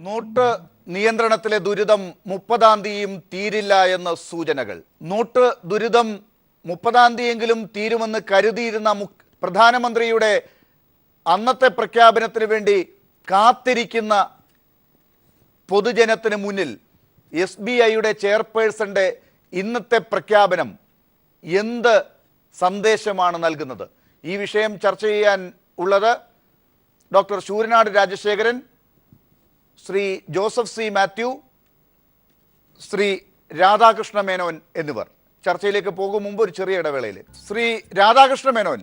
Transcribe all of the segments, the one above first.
Not നിയന്ത്രണത്തിലെ ദുരിതം 30-ാം തീയതിയും തീരില്ല എന്ന സൂചനകൾ. നോട്ട് ദുരിതം 30-ാം തീയതിയെങ്കിലും തീരുമെന്ന് കരുതിയിരുന്ന പ്രധാനമന്ത്രിയുടെ അന്നത്തെ പ്രഖ്യാപനത്തിന് വേണ്ടി കാത്തിരിക്കുന്ന പൊതുജനത്തിന് മുന്നിൽ SBIയുടെ ചെയർപേഴ്സന്റെ ഇന്നത്തെ പ്രഖ്യാപനം എന്ത് സന്ദേശമാണ് നൽകുന്നത്? ഈ വിഷയം ചർച്ച ചെയ്യാൻ ഉള്ളത് ഡോക്ടർ ശൂരനാട് രാജശേഖരൻ, ശ്രീ ജോസഫ് സി മാത്യു, ശ്രീ രാധാകൃഷ്ണ മേനോൻ എന്നിവർ. ചർച്ചയിലേക്ക് പോകും മുമ്പ് ഒരു ചെറിയ ഇടവേളയിൽ ശ്രീ രാധാകൃഷ്ണ മേനോൻ,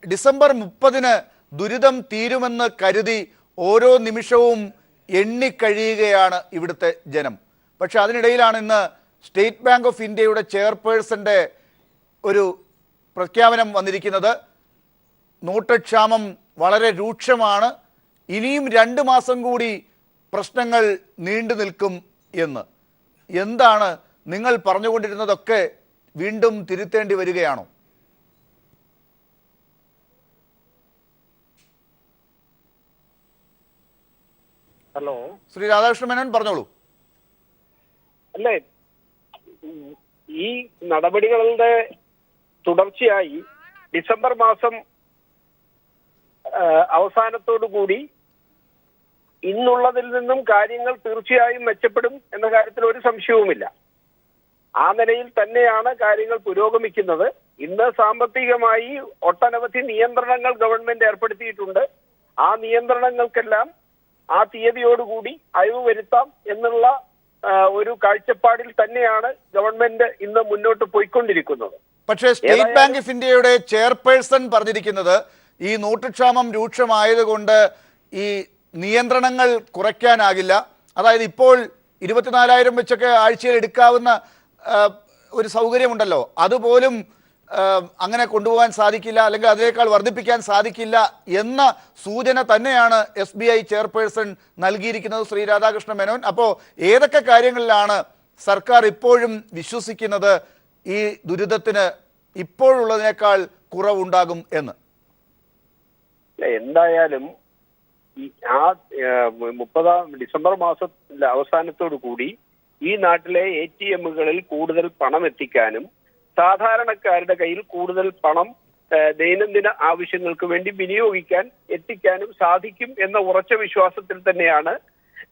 ഡിസംബർ 30-ന് ദുരിതം തീരുമെന്ന് കരുതി ഓരോ നിമിഷവും എണ്ണിക്കഴിയുകയാണ് ഇവിടുത്തെ ജനം. പക്ഷെ അതിനിടയിലാണ് ഇന്ന് സ്റ്റേറ്റ് ബാങ്ക് ഓഫ് ഇന്ത്യയുടെ ചെയർപേഴ്സന്റെ ഒരു പ്രഖ്യാപനം വന്നിരിക്കുന്നത്. നോട്ട് ക്ഷാമം വളരെ രൂക്ഷമാണ്, ഇനിയും 2 മാസം കൂടി പ്രശ്നങ്ങൾ നീണ്ടു നിൽക്കും എന്ന്. എന്താണ് നിങ്ങൾ പറഞ്ഞുകൊണ്ടിരുന്നതൊക്കെ വീണ്ടും തിരുത്തേണ്ടി വരികയാണോ? ഹലോ, ശ്രീ രാധാകൃഷ്ണ മേനോൻ പറഞ്ഞോളൂ. അല്ലേ, ഈ നടപടികളുടെ തുടർച്ചയായി ഡിസംബർ മാസം അവസാനത്തോടു കൂടി ഇന്നുള്ളതിൽ നിന്നും കാര്യങ്ങൾ തീർച്ചയായും മെച്ചപ്പെടും എന്ന കാര്യത്തിൽ ഒരു സംശയവുമില്ല. ആ നിലയിൽ തന്നെയാണ് കാര്യങ്ങൾ പുരോഗമിക്കുന്നത്. ഇന്ന് സാമ്പത്തികമായി ഒട്ടനവധി നിയന്ത്രണങ്ങൾ ഗവൺമെന്റ് ഏർപ്പെടുത്തിയിട്ടുണ്ട്. ആ നിയന്ത്രണങ്ങൾക്കെല്ലാം ആ തീയതിയോടുകൂടി അയവ് വരുത്താം എന്നുള്ള ഒരു കാഴ്ചപ്പാടിൽ തന്നെയാണ് ഗവൺമെന്റ് ഇന്ന് മുന്നോട്ട് പോയിക്കൊണ്ടിരിക്കുന്നത്. പക്ഷേ സ്റ്റേറ്റ് ബാങ്ക് ഓഫ് ഇന്ത്യയുടെ ചെയർപേഴ്സൺ പറഞ്ഞിരിക്കുന്നത് ഈ നോട്ട് ക്ഷാമം രൂക്ഷമായതുകൊണ്ട് ഈ നിയന്ത്രണങ്ങൾ കുറയ്ക്കാനാകില്ല. അതായത് ഇപ്പോൾ 24,000 വെച്ചൊക്കെ ആഴ്ചയിൽ എടുക്കാവുന്ന ഒരു സൗകര്യമുണ്ടല്ലോ, അതുപോലും അങ്ങനെ കൊണ്ടുപോകാൻ സാധിക്കില്ല, അല്ലെങ്കിൽ അതിനേക്കാൾ വർദ്ധിപ്പിക്കാൻ സാധിക്കില്ല എന്ന സൂചന തന്നെയാണ് SBI ചെയർപേഴ്സൺ നൽകിയിരിക്കുന്നത്, ശ്രീ രാധാകൃഷ്ണ മേനോൻ. അപ്പോൾ ഏതൊക്കെ കാര്യങ്ങളിലാണ് സർക്കാർ ഇപ്പോഴും വിശ്വസിക്കുന്നത് ഈ ദുരിതത്തിന് ഇപ്പോഴുള്ളതിനേക്കാൾ കുറവുണ്ടാകും എന്ന്? എന്തായാലും ആ 30 ഡിസംബർ മാസത്തിന്റെ അവസാനത്തോടു കൂടി ഈ നാട്ടിലെ ATMകളിൽ കൂടുതൽ പണം എത്തിക്കാനും സാധാരണക്കാരുടെ കയ്യിൽ കൂടുതൽ പണം ദൈനംദിന ആവശ്യങ്ങൾക്ക് വേണ്ടി എത്തിക്കാനും സാധിക്കും എന്ന ഉറച്ച വിശ്വാസത്തിൽ തന്നെയാണ്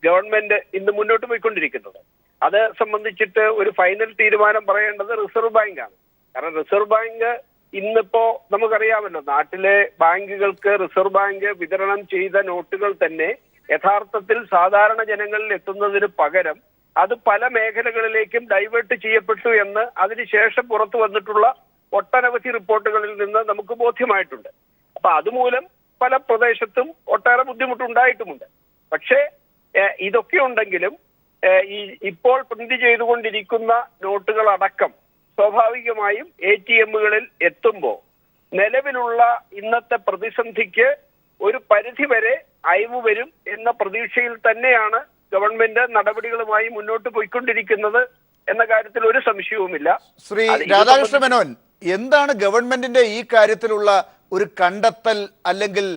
ഗവൺമെന്റ് ഇന്ന് മുന്നോട്ട് പോയിക്കൊണ്ടിരിക്കുന്നത്. അത് സംബന്ധിച്ചിട്ട് ഒരു ഫൈനൽ തീരുമാനം പറയേണ്ടത് റിസർവ് ബാങ്കാണ്. കാരണം റിസർവ് ബാങ്ക് ഇന്നിപ്പോ നമുക്കറിയാമല്ലോ, നാട്ടിലെ ബാങ്കുകൾക്ക് റിസർവ് ബാങ്ക് വിതരണം ചെയ്ത നോട്ടുകൾ തന്നെ യഥാർത്ഥത്തിൽ സാധാരണ ജനങ്ങളിൽ എത്തുന്നതിന് പകരം അത് പല മേഖലകളിലേക്കും ഡൈവേർട്ട് ചെയ്യപ്പെട്ടു എന്ന് അതിനുശേഷം പുറത്തു വന്നിട്ടുള്ള ഒട്ടനവധി റിപ്പോർട്ടുകളിൽ നിന്ന് നമുക്ക് ബോധ്യമായിട്ടുണ്ട്. അപ്പൊ അതുമൂലം പല പ്രദേശത്തും ഒട്ടേറെ ബുദ്ധിമുട്ടുണ്ടായിട്ടുമുണ്ട്. പക്ഷേ ഇതൊക്കെ ഉണ്ടെങ്കിലും ഇപ്പോൾ പ്രിന്റ് ചെയ്തുകൊണ്ടിരിക്കുന്ന നോട്ടുകളടക്കം സ്വാഭാവികമായും ATMകളിൽ എത്തുമ്പോൾ നിലവിലുള്ള ഇന്നത്തെ പ്രതിസന്ധിക്ക് ഒരു പരിധിവരെ അയവ് വരും എന്ന പ്രതീക്ഷയിൽ തന്നെയാണ് ഗവൺമെന്റ് നടപടികളുമായി മുന്നോട്ട് പോയിക്കൊണ്ടിരിക്കുന്നത് എന്ന കാര്യത്തിൽ ഒരു സംശയവുമില്ല. ശ്രീ രാധാകൃഷ്ണ മേനോൻ, എന്താണ് ഗവൺമെന്റിന്റെ ഈ കാര്യത്തിലുള്ള ഒരു കണ്ടെത്തൽ അല്ലെങ്കിൽ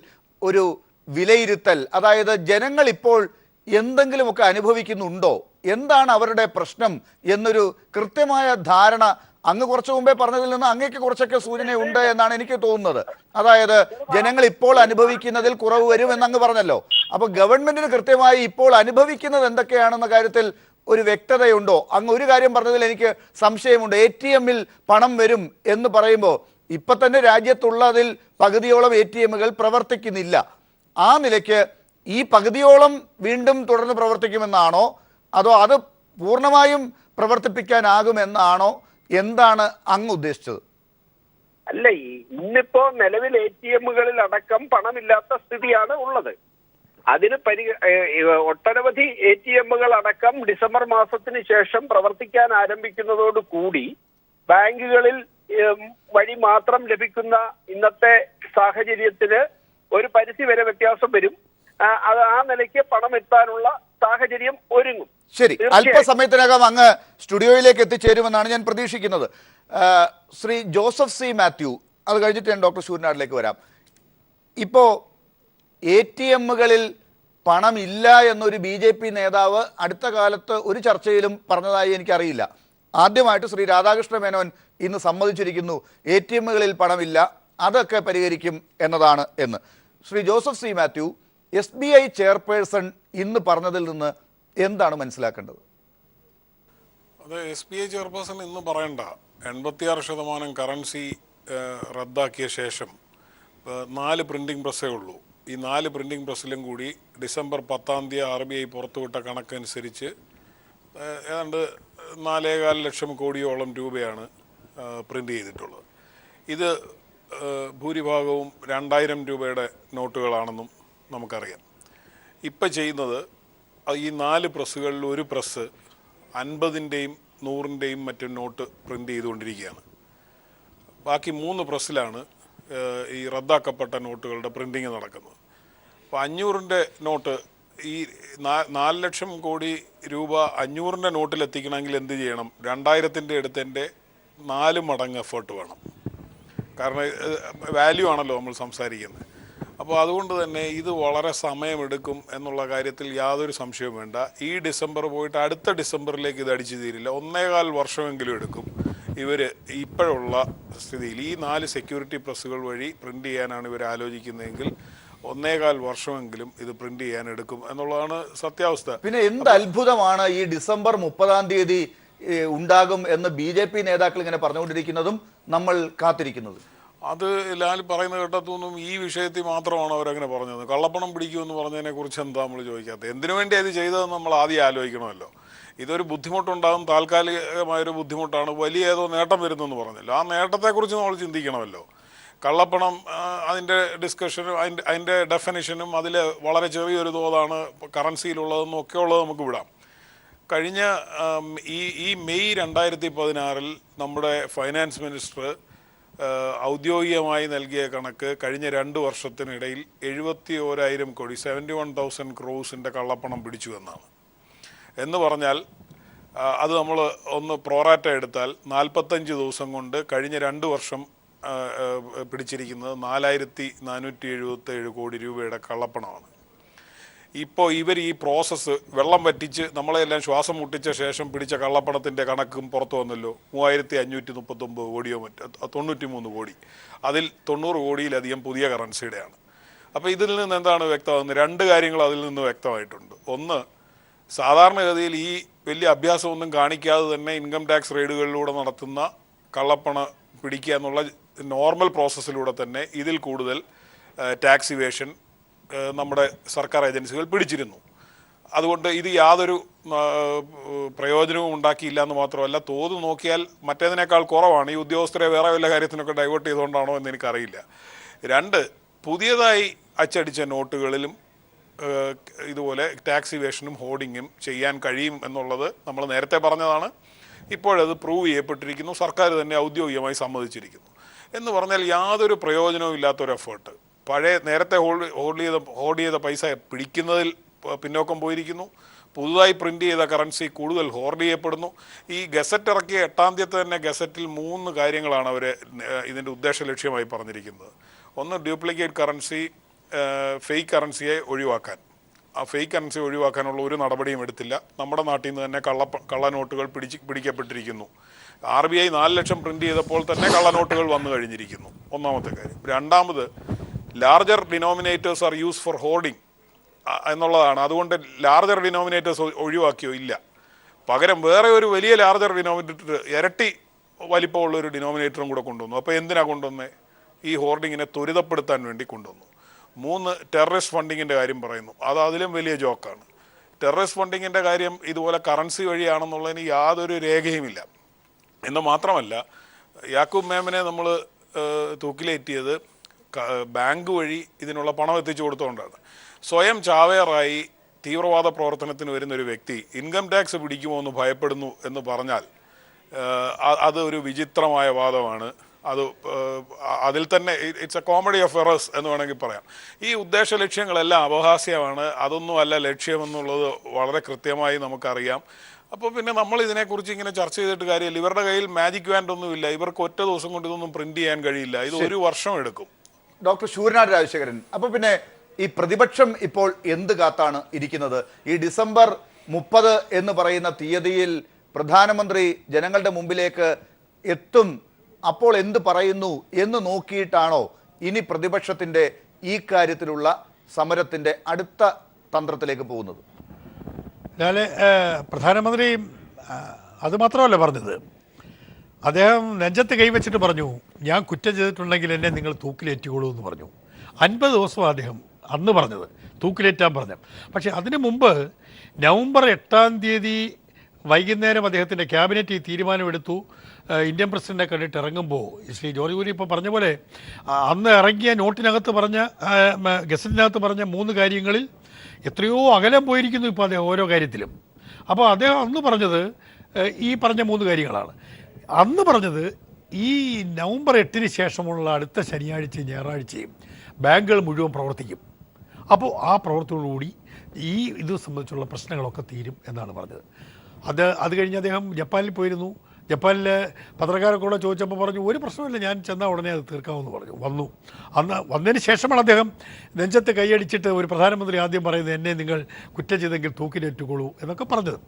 ഒരു വിലയിരുത്തൽ? അതായത് ജനങ്ങൾ ഇപ്പോൾ എന്തെങ്കിലുമൊക്കെ അനുഭവിക്കുന്നുണ്ടോ, എന്താണ് അവരുടെ പ്രശ്നം എന്നൊരു കൃത്യമായ ധാരണ അങ്ങ് കുറച്ചു മുമ്പേ പറഞ്ഞതിൽ നിന്ന് അങ്ങേക്ക് കുറച്ചൊക്കെ സൂചനയുണ്ട് എന്നാണ് എനിക്ക് തോന്നുന്നത്. അതായത് ജനങ്ങൾ ഇപ്പോൾ അനുഭവിക്കുന്നതിൽ കുറവ് വരും എന്നങ്ങ് പറഞ്ഞല്ലോ. അപ്പൊ ഗവൺമെന്റിന് കൃത്യമായി ഇപ്പോൾ അനുഭവിക്കുന്നത് എന്തൊക്കെയാണെന്ന കാര്യത്തിൽ ഒരു വ്യക്തതയുണ്ടോ? അങ്ങ് ഒരു കാര്യം പറഞ്ഞതിൽ എനിക്ക് സംശയമുണ്ട്. ATMൽ പണം വരും എന്ന് പറയുമ്പോൾ ഇപ്പൊ തന്നെ രാജ്യത്തുള്ളതിൽ പകുതിയോളം ATMകൾ പ്രവർത്തിക്കുന്നില്ല. ആ നിലയ്ക്ക് ഈ പകുതിയോളം വീണ്ടും തുടർന്ന് പ്രവർത്തിക്കുമെന്നാണോ, അതോ അത് പൂർണ്ണമായും പ്രവർത്തിപ്പിക്കാനാകുമെന്നാണോ? എന്താണ് അങ്ങ് ഉദ്ദേശിച്ചത്? അല്ല, ഇന്നിപ്പോ നിലവിൽ ATMകളിൽ അടക്കം പണമില്ലാത്ത സ്ഥിതിയാണ് ഉള്ളത്. അതിന് ഒട്ടനവധി ATMകൾ അടക്കം ഡിസംബർ മാസത്തിന് ശേഷം പ്രവർത്തിക്കാൻ ആരംഭിക്കുന്നതോടുകൂടി ബാങ്കുകളിൽ വഴി മാത്രം ലഭിക്കുന്ന ഇന്നത്തെ സാഹചര്യത്തിന് ഒരു പരിധി വരെ വ്യത്യാസം വരും. ആ നിലയ്ക്ക് പണം എത്താനുള്ള സാഹചര്യം ഒരുങ്ങും. ശരി, അല്പസമയത്തിനകം അങ്ങ് സ്റ്റുഡിയോയിലേക്ക് എത്തിച്ചേരുമെന്നാണ് ഞാൻ പ്രതീക്ഷിക്കുന്നത്. ശ്രീ ജോസഫ് സി മാത്യു, അത് കഴിഞ്ഞിട്ട് ഞാൻ ഡോക്ടർ ശൂരനാടിലേക്ക് വരാം. ഇപ്പോൾ ATMകളിൽ പണമില്ല എന്നൊരു BJP നേതാവ് അടുത്ത കാലത്ത് ഒരു ചർച്ചയിലും പറഞ്ഞതായി എനിക്കറിയില്ല. ആദ്യമായിട്ട് ശ്രീ രാധാകൃഷ്ണ മേനോൻ ഇന്ന് സമ്മതിച്ചിരിക്കുന്നു ATMകളിൽ പണമില്ല, അതൊക്കെ പരിഹരിക്കും എന്നതാണ് എന്ന്. Shri Joseph C Mathew, SBI chairperson ഇന്ന് പറഞ്ഞതിൽ നിന്ന് എന്താണ് മനസ്സിലാക്കേണ്ടത്? അത് SBI ചെയർപേഴ്സൺ ഇന്ന് പറയണ്ട. 86% കറൻസി റദ്ദാക്കിയ ശേഷം 4 പ്രിന്റിംഗ് പ്രസ്സേ ഉള്ളൂ. ഈ 4 പ്രിന്റിംഗ് പ്രസ്സിലും കൂടി ഡിസംബർ 10 RBI പുറത്തുവിട്ട കണക്കനുസരിച്ച് ഏതാണ്ട് 4.25 ലക്ഷം കോടിയോളം രൂപയാണ് പ്രിന്റ് ചെയ്തിട്ടുള്ളത്. ഇത് ഭൂരിഭാഗവും 2000 രൂപയുടെ നോട്ടുകളാണെന്നും നമുക്കറിയാം. ഇപ്പം ചെയ്യുന്നത് ഈ 4 പ്രസ്സുകളിൽ ഒരു പ്രസ് 50-ൻ്റെയും 100-ൻ്റെയും മറ്റും നോട്ട് പ്രിന്റ് ചെയ്തുകൊണ്ടിരിക്കുകയാണ്. ബാക്കി 3 പ്രസ്സിലാണ് ഈ റദ്ദാക്കപ്പെട്ട നോട്ടുകളുടെ പ്രിന്റിങ് നടക്കുന്നത്. അപ്പോൾ 500-ൻ്റെ നോട്ട്, ഈ 4 ലക്ഷം കോടി രൂപ 500-ൻ്റെ നോട്ടിലെത്തിക്കണമെങ്കിൽ എന്ത് ചെയ്യണം? 2000-ൻ്റെ അടുത്തതിൻ്റെ 4 മടങ്ങ് എഫേർട്ട് വേണം. കാരണം വാല്യൂ ആണല്ലോ നമ്മൾ സംസാരിക്കുന്നത്. അപ്പോൾ അതുകൊണ്ട് തന്നെ ഇത് വളരെ സമയമെടുക്കും എന്നുള്ള കാര്യത്തിൽ യാതൊരു സംശയവും വേണ്ട. ഈ ഡിസംബർ പോയിട്ട് അടുത്ത ഡിസംബറിലേക്ക് ഇത് അടിച്ചു തീരില്ല. 1.25 വർഷമെങ്കിലും എടുക്കും ഇവർ ഇപ്പോഴുള്ള സ്ഥിതിയിൽ. ഈ 4 സെക്യൂരിറ്റി പ്രസ്സുകൾ വഴി പ്രിന്റ് ചെയ്യാനാണ് ഇവർ ആലോചിക്കുന്നതെങ്കിൽ 1.25 വർഷമെങ്കിലും ഇത് പ്രിന്റ് ചെയ്യാൻ എടുക്കും എന്നുള്ളതാണ് സത്യാവസ്ഥ. പിന്നെ എന്ത് അത്ഭുതമാണ് ഈ ഡിസംബർ 30 ഉണ്ടാകും എന്ന് BJP നേതാക്കൾ ഇങ്ങനെ പറഞ്ഞുകൊണ്ടിരിക്കുന്നതും നമ്മൾ കാത്തിരിക്കുന്നത്? അത് ലാൽ പറയുന്ന കേട്ടതൊന്നും ഈ വിഷയത്തിൽ മാത്രമാണ് അവരങ്ങനെ പറഞ്ഞത്. കള്ളപ്പണം പിടിക്കുമെന്ന് പറഞ്ഞതിനെ കുറിച്ച് എന്താ നമ്മൾ ചോദിക്കാത്തത്? എന്തിനു വേണ്ടി അത് ചെയ്തതെന്ന് നമ്മൾ ആദ്യം ആലോചിക്കണമല്ലോ. ഇതൊരു ബുദ്ധിമുട്ടുണ്ടാകും, താൽക്കാലികമായൊരു ബുദ്ധിമുട്ടാണ്, വലിയ ഏതോ നേട്ടം വരുന്നെന്ന് പറഞ്ഞല്ലോ. ആ നേട്ടത്തെക്കുറിച്ച് നമ്മൾ ചിന്തിക്കണമല്ലോ. കള്ളപ്പണം അതിൻ്റെ ഡിസ്കഷനും അതിൻ്റെ ഡെഫിനിഷനും അതിൽ വളരെ ചെറിയൊരു തോതാണ് കറൻസിയിലുള്ളതെന്നും ഒക്കെ ഉള്ളത് നമുക്ക് വിടാം. കഴിഞ്ഞ ഈ മെയ് 2016 നമ്മുടെ ഫൈനാൻസ് മിനിസ്റ്റർ ഔദ്യോഗികമായി നൽകിയ കണക്ക് കഴിഞ്ഞ 2 വർഷത്തിനിടയിൽ 71,000 കോടി 71,000 ക്രോസിൻ്റെ കള്ളപ്പണം പിടിച്ചു എന്നാണ്. എന്ന് പറഞ്ഞാൽ അത് നമ്മൾ ഒന്ന് പ്രോറാറ്റ എടുത്താൽ 45 ദിവസം കൊണ്ട് കഴിഞ്ഞ 2 വർഷം പിടിച്ചിരിക്കുന്നത് 4,477 കോടി രൂപയുടെ കള്ളപ്പണമാണ്. ഇപ്പോൾ ഇവർ ഈ പ്രോസസ്സ് വെള്ളം വറ്റിച്ച് നമ്മളെല്ലാം ശ്വാസം മുട്ടിച്ച ശേഷം പിടിച്ച കള്ളപ്പണത്തിൻ്റെ കണക്കും പുറത്തു വന്നല്ലോ. 3,539 കോടിയോ 93 കോടി. അതിൽ 90 കോടിയിലധികം പുതിയ കറൻസിയുടെയാണ്. അപ്പോൾ ഇതിൽ നിന്ന് എന്താണ് വ്യക്തമാകുന്നത്? 2 കാര്യങ്ങൾ അതിൽ നിന്ന് വ്യക്തമായിട്ടുണ്ട്. ഒന്ന്, സാധാരണഗതിയിൽ ഈ വലിയ അഭ്യാസമൊന്നും കാണിക്കാതെ തന്നെ ഇൻകം ടാക്സ് റെയ്ഡുകളിലൂടെ നടത്തുന്ന കള്ളപ്പണം പിടിക്കുക എന്നുള്ള നോർമൽ പ്രോസസ്സിലൂടെ തന്നെ ഇതിൽ കൂടുതൽ ടാക്സ് ഇവേഷൻ നമ്മുടെ സർക്കാർ ഏജൻസികൾ പിടിച്ചിരുന്നു. അതുകൊണ്ട് ഇത് യാതൊരു പ്രയോജനവും ഉണ്ടാക്കിയില്ല എന്ന് മാത്രമല്ല, തോത് നോക്കിയാൽ മറ്റേതിനേക്കാൾ കുറവാണ്. ഈ ഉദ്യോഗസ്ഥരെ വേറെ വല്ല കാര്യത്തിനൊക്കെ ഡൈവേർട്ട് ചെയ്തുകൊണ്ടാണോ എന്ന് എനിക്കറിയില്ല. 2, പുതിയതായി അച്ചടിച്ച നോട്ടുകളിലും ഇതുപോലെ ടാക്സ് ഇവേഷനും ഹോർഡിങ്ങും ചെയ്യാൻ കഴിയും എന്നുള്ളത് നമ്മൾ നേരത്തെ പറഞ്ഞതാണ്. ഇപ്പോഴത് പ്രൂവ് ചെയ്യപ്പെട്ടിരിക്കുന്നു. സർക്കാർ തന്നെ ഔദ്യോഗികമായി സമ്മതിച്ചിരിക്കുന്നു. എന്ന് പറഞ്ഞാൽ യാതൊരു പ്രയോജനവും ഇല്ലാത്തൊരു എഫേർട്ട്. നേരത്തെ ഹോൾഡ് ചെയ്ത പൈസ പിടിക്കുന്നതിൽ പിന്നോക്കം പോയിരിക്കുന്നു. പുതുതായി പ്രിന്റ് ചെയ്ത കറൻസി കൂടുതൽ ഹോർഡ് ചെയ്യപ്പെടുന്നു. ഈ ഗസറ്റ് ഇറക്കിയ 8-ാം തീയതി തന്നെ ഗസറ്റിൽ 3 കാര്യങ്ങളാണ് അവർ ഇതിൻ്റെ ഉദ്ദേശ ലക്ഷ്യമായി പറഞ്ഞിരിക്കുന്നത്. ഒന്ന്, ഡ്യൂപ്ലിക്കേറ്റ് കറൻസി, ഫേക്ക് കറൻസിയെ ഒഴിവാക്കാൻ. ആ ഫേക്ക് കറൻസി ഒഴിവാക്കാനുള്ള ഒരു നടപടിയും എടുത്തില്ല. നമ്മുടെ നാട്ടിൽ നിന്ന് തന്നെ കള്ളനോട്ടുകൾ പിടിക്കപ്പെട്ടിരിക്കുന്നു. RBI 4 ലക്ഷം പ്രിന്റ് ചെയ്തപ്പോൾ തന്നെ കള്ളനോട്ടുകൾ വന്നു കഴിഞ്ഞിരിക്കുന്നു. ഒന്നാമത്തെ കാര്യം. രണ്ടാമത്, larger denominators are use for hoarding എന്നുള്ളതാണ്. അതുകൊണ്ട് ലാർജർ ഡിനോമിനേറ്റേഴ്സ് ഒഴിവാക്കിയോ? ഇല്ല. പകരം വേറെ ഒരു വലിയ ലാർജർ ഡിനോമിനേറ്റർ, ഇരട്ടി വലിപ്പമുള്ള ഒരു ഡിനോമിനേറ്ററും കൂടെ കൊണ്ടുവന്നു. അപ്പോൾ എന്തിനാണ് കൊണ്ടുവന്നത്? ഈ ഹോർഡിങ്ങിനെ ത്വരിതപ്പെടുത്താൻ വേണ്ടി കൊണ്ടുവന്നു. 3, ടെററിസ്റ്റ് ഫണ്ടിങ്ങിൻ്റെ കാര്യം പറയുന്നു. അത് അതിലും വലിയ ജോക്കാണ്. ടെററിസ്റ്റ് ഫണ്ടിങ്ങിൻ്റെ കാര്യം ഇതുപോലെ കറൻസി വഴിയാണെന്നുള്ളതിന് യാതൊരു രേഖയുമില്ല. എന്ന് മാത്രമല്ല, യാക്കൂബ് മേമനെ നമ്മൾ തൂക്കിലേറ്റിയത് ബാങ്ക് വഴി ഇതിനുള്ള പണം എത്തിച്ചു കൊടുത്തുകൊണ്ടാണ്. സ്വയം ചാവേറായി തീവ്രവാദ പ്രവർത്തനത്തിന് വരുന്നൊരു വ്യക്തി ഇൻകം ടാക്സ് പിടിക്കുമോ എന്ന് ഭയപ്പെടുന്നു എന്ന് പറഞ്ഞാൽ അത് ഒരു വിചിത്രമായ വാദമാണ്. അതിൽ തന്നെ it's A comedy of errors എന്ന് വേണമെങ്കിൽ പറയാം. ഈ ഉദ്ദേശ ലക്ഷ്യങ്ങളെല്ലാം അപഹാസ്യമാണ്. അതൊന്നും അല്ല ലക്ഷ്യമെന്നുള്ളത് വളരെ കൃത്യമായി നമുക്കറിയാം. അപ്പോൾ പിന്നെ നമ്മൾ ഇതിനെക്കുറിച്ച് ഇങ്ങനെ ചർച്ച ചെയ്തിട്ട് കാര്യമില്ല. ഇവരുടെ കയ്യിൽ മാജിക് വാൻഡ് ഒന്നുമില്ല. ഇവർക്ക് ഒറ്റ ദിവസം കൊണ്ട് ഇതൊന്നും പ്രിന്റ് ചെയ്യാൻ കഴിയില്ല. ഇത് 1 വർഷം എടുക്കും. ഡോക്ടർ ശൂരനാട് രാജശേഖരൻ, അപ്പോൾ പിന്നെ ഈ പ്രതിപക്ഷം ഇപ്പോൾ എന്ത് കാത്താണ് ഇരിക്കുന്നത്? ഈ ഡിസംബർ 30 എന്ന് പറയുന്ന തീയതിയിൽ പ്രധാനമന്ത്രി ജനങ്ങളുടെ മുമ്പിലേക്ക് എത്തും, അപ്പോൾ എന്ത് പറയുന്നു എന്ന് നോക്കിയിട്ടാണോ ഇനി പ്രതിപക്ഷത്തിന്റെ ഈ കാര്യത്തിലുള്ള സമരത്തിന്റെ അടുത്ത തന്ത്രത്തിലേക്ക് പോകുന്നത്? ഞാൻ പ്രധാനമന്ത്രി അത് മാത്രമല്ല പറഞ്ഞത്, അദ്ദേഹം നെഞ്ചത്ത് കൈവച്ചിട്ട് പറഞ്ഞു, ഞാൻ കുറ്റം ചെയ്തിട്ടുണ്ടെങ്കിൽ എന്നെ നിങ്ങൾ തൂക്കിലേറ്റുകൊള്ളൂ എന്ന് പറഞ്ഞു. 50 ദിവസമാണ് അദ്ദേഹം അന്ന് പറഞ്ഞത്, തൂക്കിലേറ്റാൻ പറഞ്ഞു. പക്ഷേ അതിനു മുമ്പ് നവംബർ 8-ാം തീയതി വൈകുന്നേരം അദ്ദേഹത്തിൻ്റെ ക്യാബിനറ്റ് ഈ തീരുമാനമെടുത്തു. ഇന്ത്യൻ പ്രസിഡന്റിനെ കണ്ടിട്ട് ഇറങ്ങുമ്പോൾ ശ്രീ ജോർജ് കുര്യൻ ഇപ്പോൾ പറഞ്ഞ പോലെ അന്ന് ഇറങ്ങിയ നോട്ടിനകത്ത് പറഞ്ഞ ഗസറ്റിനകത്ത് പറഞ്ഞ 3 കാര്യങ്ങളിൽ എത്രയോ അകലം പോയിരിക്കുന്നു ഇപ്പോൾ അദ്ദേഹം ഓരോ കാര്യത്തിലും. അപ്പോൾ അദ്ദേഹം അന്ന് പറഞ്ഞത് ഈ പറഞ്ഞ 3 കാര്യങ്ങളാണ്. അന്ന് പറഞ്ഞത് ഈ നവംബർ 8-ന് ശേഷമുള്ള അടുത്ത ശനിയാഴ്ചയും ഞായറാഴ്ചയും ബാങ്കുകൾ മുഴുവൻ പ്രവർത്തിക്കും. അപ്പോൾ ആ പ്രവർത്തനത്തോടുകൂടി ഈ ഇത് സംബന്ധിച്ചുള്ള പ്രശ്നങ്ങളൊക്കെ തീരും എന്നാണ് പറഞ്ഞത്. അത് കഴിഞ്ഞ് അദ്ദേഹം ജപ്പാനിൽ പോയിരുന്നു. ജപ്പാനിലെ പത്രക്കാരെ കൂടെ ചോദിച്ചപ്പോൾ പറഞ്ഞു, ഒരു പ്രശ്നമില്ല, ഞാൻ ചെന്നാൽ ഉടനെ അത് തീർക്കാമെന്ന് പറഞ്ഞു. വന്നതിന് ശേഷമാണ് അദ്ദേഹം നെഞ്ചത്ത് കൈയടിച്ചിട്ട് ഒരു പ്രധാനമന്ത്രി ആദ്യം പറയുന്നത്, എന്നെ നിങ്ങൾ കുറ്റം ചെയ്തെങ്കിൽ തൂക്കിലേറ്റുകൊള്ളൂ എന്നൊക്കെ പറഞ്ഞത്.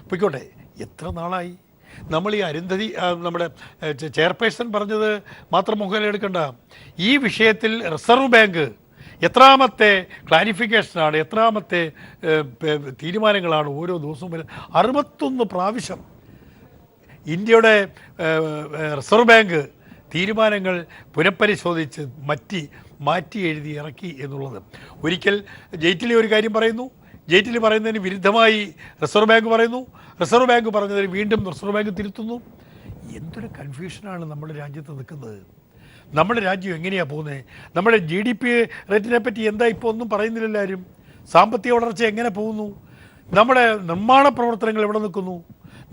പൊയ്ക്കോട്ടെ, എത്ര നാളായി നമ്മൾ ഈ അരുന്ധതി നമ്മുടെ ചെയർപേഴ്സൺ പറഞ്ഞത് മാത്രം മുഖേന എടുക്കണ്ട. ഈ വിഷയത്തിൽ റിസർവ് ബാങ്ക് എത്രാമത്തെ ക്ലാരിഫിക്കേഷനാണ്, എത്രാമത്തെ തീരുമാനങ്ങളാണ് ഓരോ ദിവസവും വരുന്നത്. 61 പ്രാവശ്യം ഇന്ത്യയുടെ റിസർവ് ബാങ്ക് തീരുമാനങ്ങൾ പുനഃപരിശോധിച്ച് മാറ്റി എഴുതി ഇറക്കി എന്നുള്ളത്. ഒരിക്കൽ ജെയ്റ്റ്ലി ഒരു കാര്യം പറയുന്നു, ജെയ്റ്റ്ലി പറയുന്നതിന് വിരുദ്ധമായി റിസർവ് ബാങ്ക് പറയുന്നു, റിസർവ് ബാങ്ക് പറഞ്ഞതിന് വീണ്ടും റിസർവ് ബാങ്ക് തിരുത്തുന്നു. എന്തൊരു കൺഫ്യൂഷനാണ് നമ്മുടെ രാജ്യത്ത് നിൽക്കുന്നത്. നമ്മുടെ രാജ്യം എങ്ങനെയാണ് പോകുന്നത്? നമ്മുടെ GDP റേറ്റിനെ പറ്റി എന്താ ഇപ്പോൾ ഒന്നും പറയുന്നില്ല ആരും. സാമ്പത്തിക വളർച്ച എങ്ങനെ പോകുന്നു? നമ്മുടെ നിർമ്മാണ പ്രവർത്തനങ്ങൾ എവിടെ നിൽക്കുന്നു?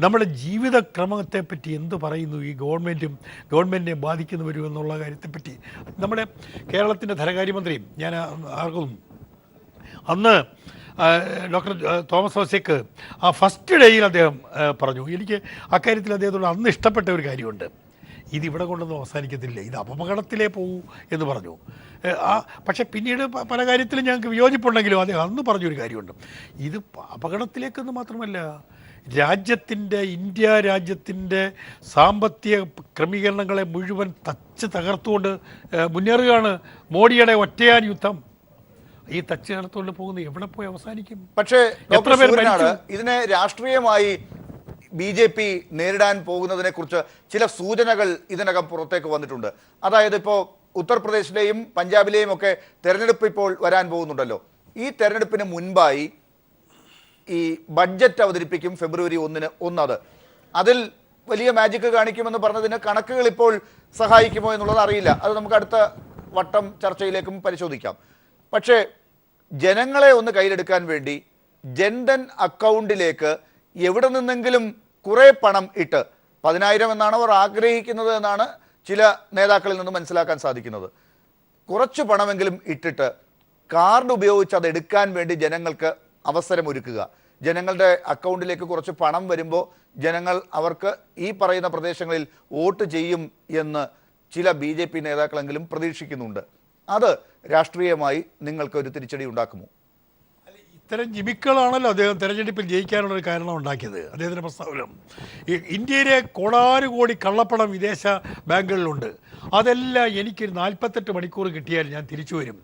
നമ്മുടെ ജീവിതക്രമത്തെപ്പറ്റി എന്ത് പറയുന്നു ഈ ഗവൺമെൻറ്റിനെ ബാധിക്കുന്നവരും എന്നുള്ള കാര്യത്തെപ്പറ്റി? നമ്മുടെ കേരളത്തിൻ്റെ ധനകാര്യമന്ത്രിയും ഞാൻ ആർക്കും അന്ന് ഡോക്ടർ തോമസ് ഐസക് ആ ഫസ്റ്റ് ഡേയിൽ അദ്ദേഹം പറഞ്ഞു, എനിക്ക് അക്കാര്യത്തിൽ അദ്ദേഹത്തോട് അന്ന് ഇഷ്ടപ്പെട്ട ഒരു കാര്യമുണ്ട്, ഇതിവിടെ കൊണ്ടൊന്നും അവസാനിക്കത്തില്ല, ഇത് അപകടത്തിലേ പോകൂ എന്ന് പറഞ്ഞു. പക്ഷേ പിന്നീട് പല കാര്യത്തിലും ഞങ്ങൾക്ക് വിയോജിപ്പുണ്ടെങ്കിലും അദ്ദേഹം അന്ന് പറഞ്ഞൊരു കാര്യമുണ്ട്, ഇത് അപകടത്തിലേക്കെന്ന് മാത്രമല്ല, ഇന്ത്യ രാജ്യത്തിൻ്റെ സാമ്പത്തിക ക്രമീകരണങ്ങളെ മുഴുവൻ തകർത്തുകൊണ്ട് മുന്നേറുകയാണ് മോഡിയുടെ ഒറ്റയാൻ യുദ്ധം. ഈ തച്ചുകൊണ്ട് പോകുന്നത് എവിടെ പോയി അവസാനിക്കും? പക്ഷേ ഇതിനെ രാഷ്ട്രീയമായി BJP നേരിടാൻ പോകുന്നതിനെ കുറിച്ച് ചില സൂചനകൾ ഇതിനകം പുറത്തേക്ക് വന്നിട്ടുണ്ട്. അതായത് ഇപ്പോൾ ഉത്തർപ്രദേശിലെയും പഞ്ചാബിലെയും ഒക്കെ തെരഞ്ഞെടുപ്പ് ഇപ്പോൾ വരാൻ പോകുന്നുണ്ടല്ലോ. ഈ തെരഞ്ഞെടുപ്പിന് മുൻപായി ഈ ബഡ്ജറ്റ് അവതരിപ്പിക്കും ഫെബ്രുവരി 1. അതിൽ വലിയ മാജിക് കാണിക്കുമെന്ന് പറഞ്ഞതിന് കണക്കുകൾ ഇപ്പോൾ സഹായിക്കുമോ എന്നുള്ളത് അറിയില്ല. അത് നമുക്ക് അടുത്ത വട്ടം ചർച്ചയിലേക്കും പരിശോധിക്കാം. പക്ഷേ ജനങ്ങളെ ഒന്ന് കയ്യിലെടുക്കാൻ വേണ്ടി ജൻധൻ അക്കൗണ്ടിലേക്ക് എവിടെ നിന്നെങ്കിലും കുറേ പണം ഇട്ട് 10,000 എന്നാണ് അവർ ആഗ്രഹിക്കുന്നത് എന്നാണ് ചില നേതാക്കളിൽ നിന്ന് മനസ്സിലാക്കാൻ സാധിക്കുന്നത്. കുറച്ച് പണമെങ്കിലും ഇട്ടിട്ട് കാർഡ് ഉപയോഗിച്ച് അത് എടുക്കാൻ വേണ്ടി ജനങ്ങൾക്ക് അവസരമൊരുക്കുക. ജനങ്ങളുടെ അക്കൗണ്ടിലേക്ക് കുറച്ച് പണം വരുമ്പോൾ ജനങ്ങൾ അവർക്ക് ഈ പറയുന്ന പ്രദേശങ്ങളിൽ വോട്ട് ചെയ്യും എന്ന് ചില BJP നേതാക്കളെങ്കിലും പ്രതീക്ഷിക്കുന്നുണ്ട്. അത് രാഷ്ട്രീയമായി നിങ്ങൾക്ക് ഒരു തിരിച്ചടി ഉണ്ടാക്കുമോ? ഇത്തരം ജിമിക്കളാണല്ലോ അദ്ദേഹം തെരഞ്ഞെടുപ്പിൽ ജയിക്കാനുള്ളൊരു കാരണം ഉണ്ടാക്കിയത്. അദ്ദേഹത്തിൻ്റെ പ്രസ്താവന, ഇന്ത്യയിലെ കോടാനുകോടി കള്ളപ്പണം വിദേശ ബാങ്കുകളിലുണ്ട്, അതെല്ലാം എനിക്കൊരു 48 മണിക്കൂർ കിട്ടിയാൽ ഞാൻ തിരിച്ചു വരും,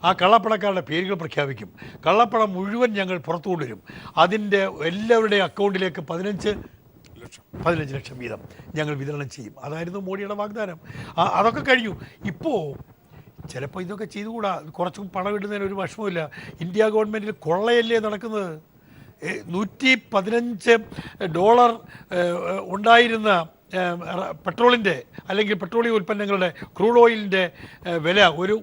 ആ കള്ളപ്പണക്കാരുടെ പേരുകൾ പ്രഖ്യാപിക്കും, കള്ളപ്പണം മുഴുവൻ ഞങ്ങൾ പുറത്തു കൊണ്ടുവരും, അതിൻ്റെ എല്ലാവരുടെയും അക്കൗണ്ടിലേക്ക് 15 ലക്ഷം വീതം ഞങ്ങൾ വിതരണം ചെയ്യും. അതായിരുന്നു മോഡിയുടെ വാഗ്ദാനം. അതൊക്കെ കഴിഞ്ഞു. ഇപ്പോൾ ചിലപ്പോൾ ഇതൊക്കെ ചെയ്തുകൂടാ, കുറച്ചും പണം ഇടുന്നതിന് ഒരു വിഷമമില്ല. ഇന്ത്യ ഗവൺമെൻറ്റിൽ കൊള്ളയല്ലേ നടക്കുന്നത്. $115 ഉണ്ടായിരുന്ന പെട്രോളിൻ്റെ അല്ലെങ്കിൽ പെട്രോളിയം ഉൽപ്പന്നങ്ങളുടെ ക്രൂഡ് ഓയിലിൻ്റെ വില ഒരു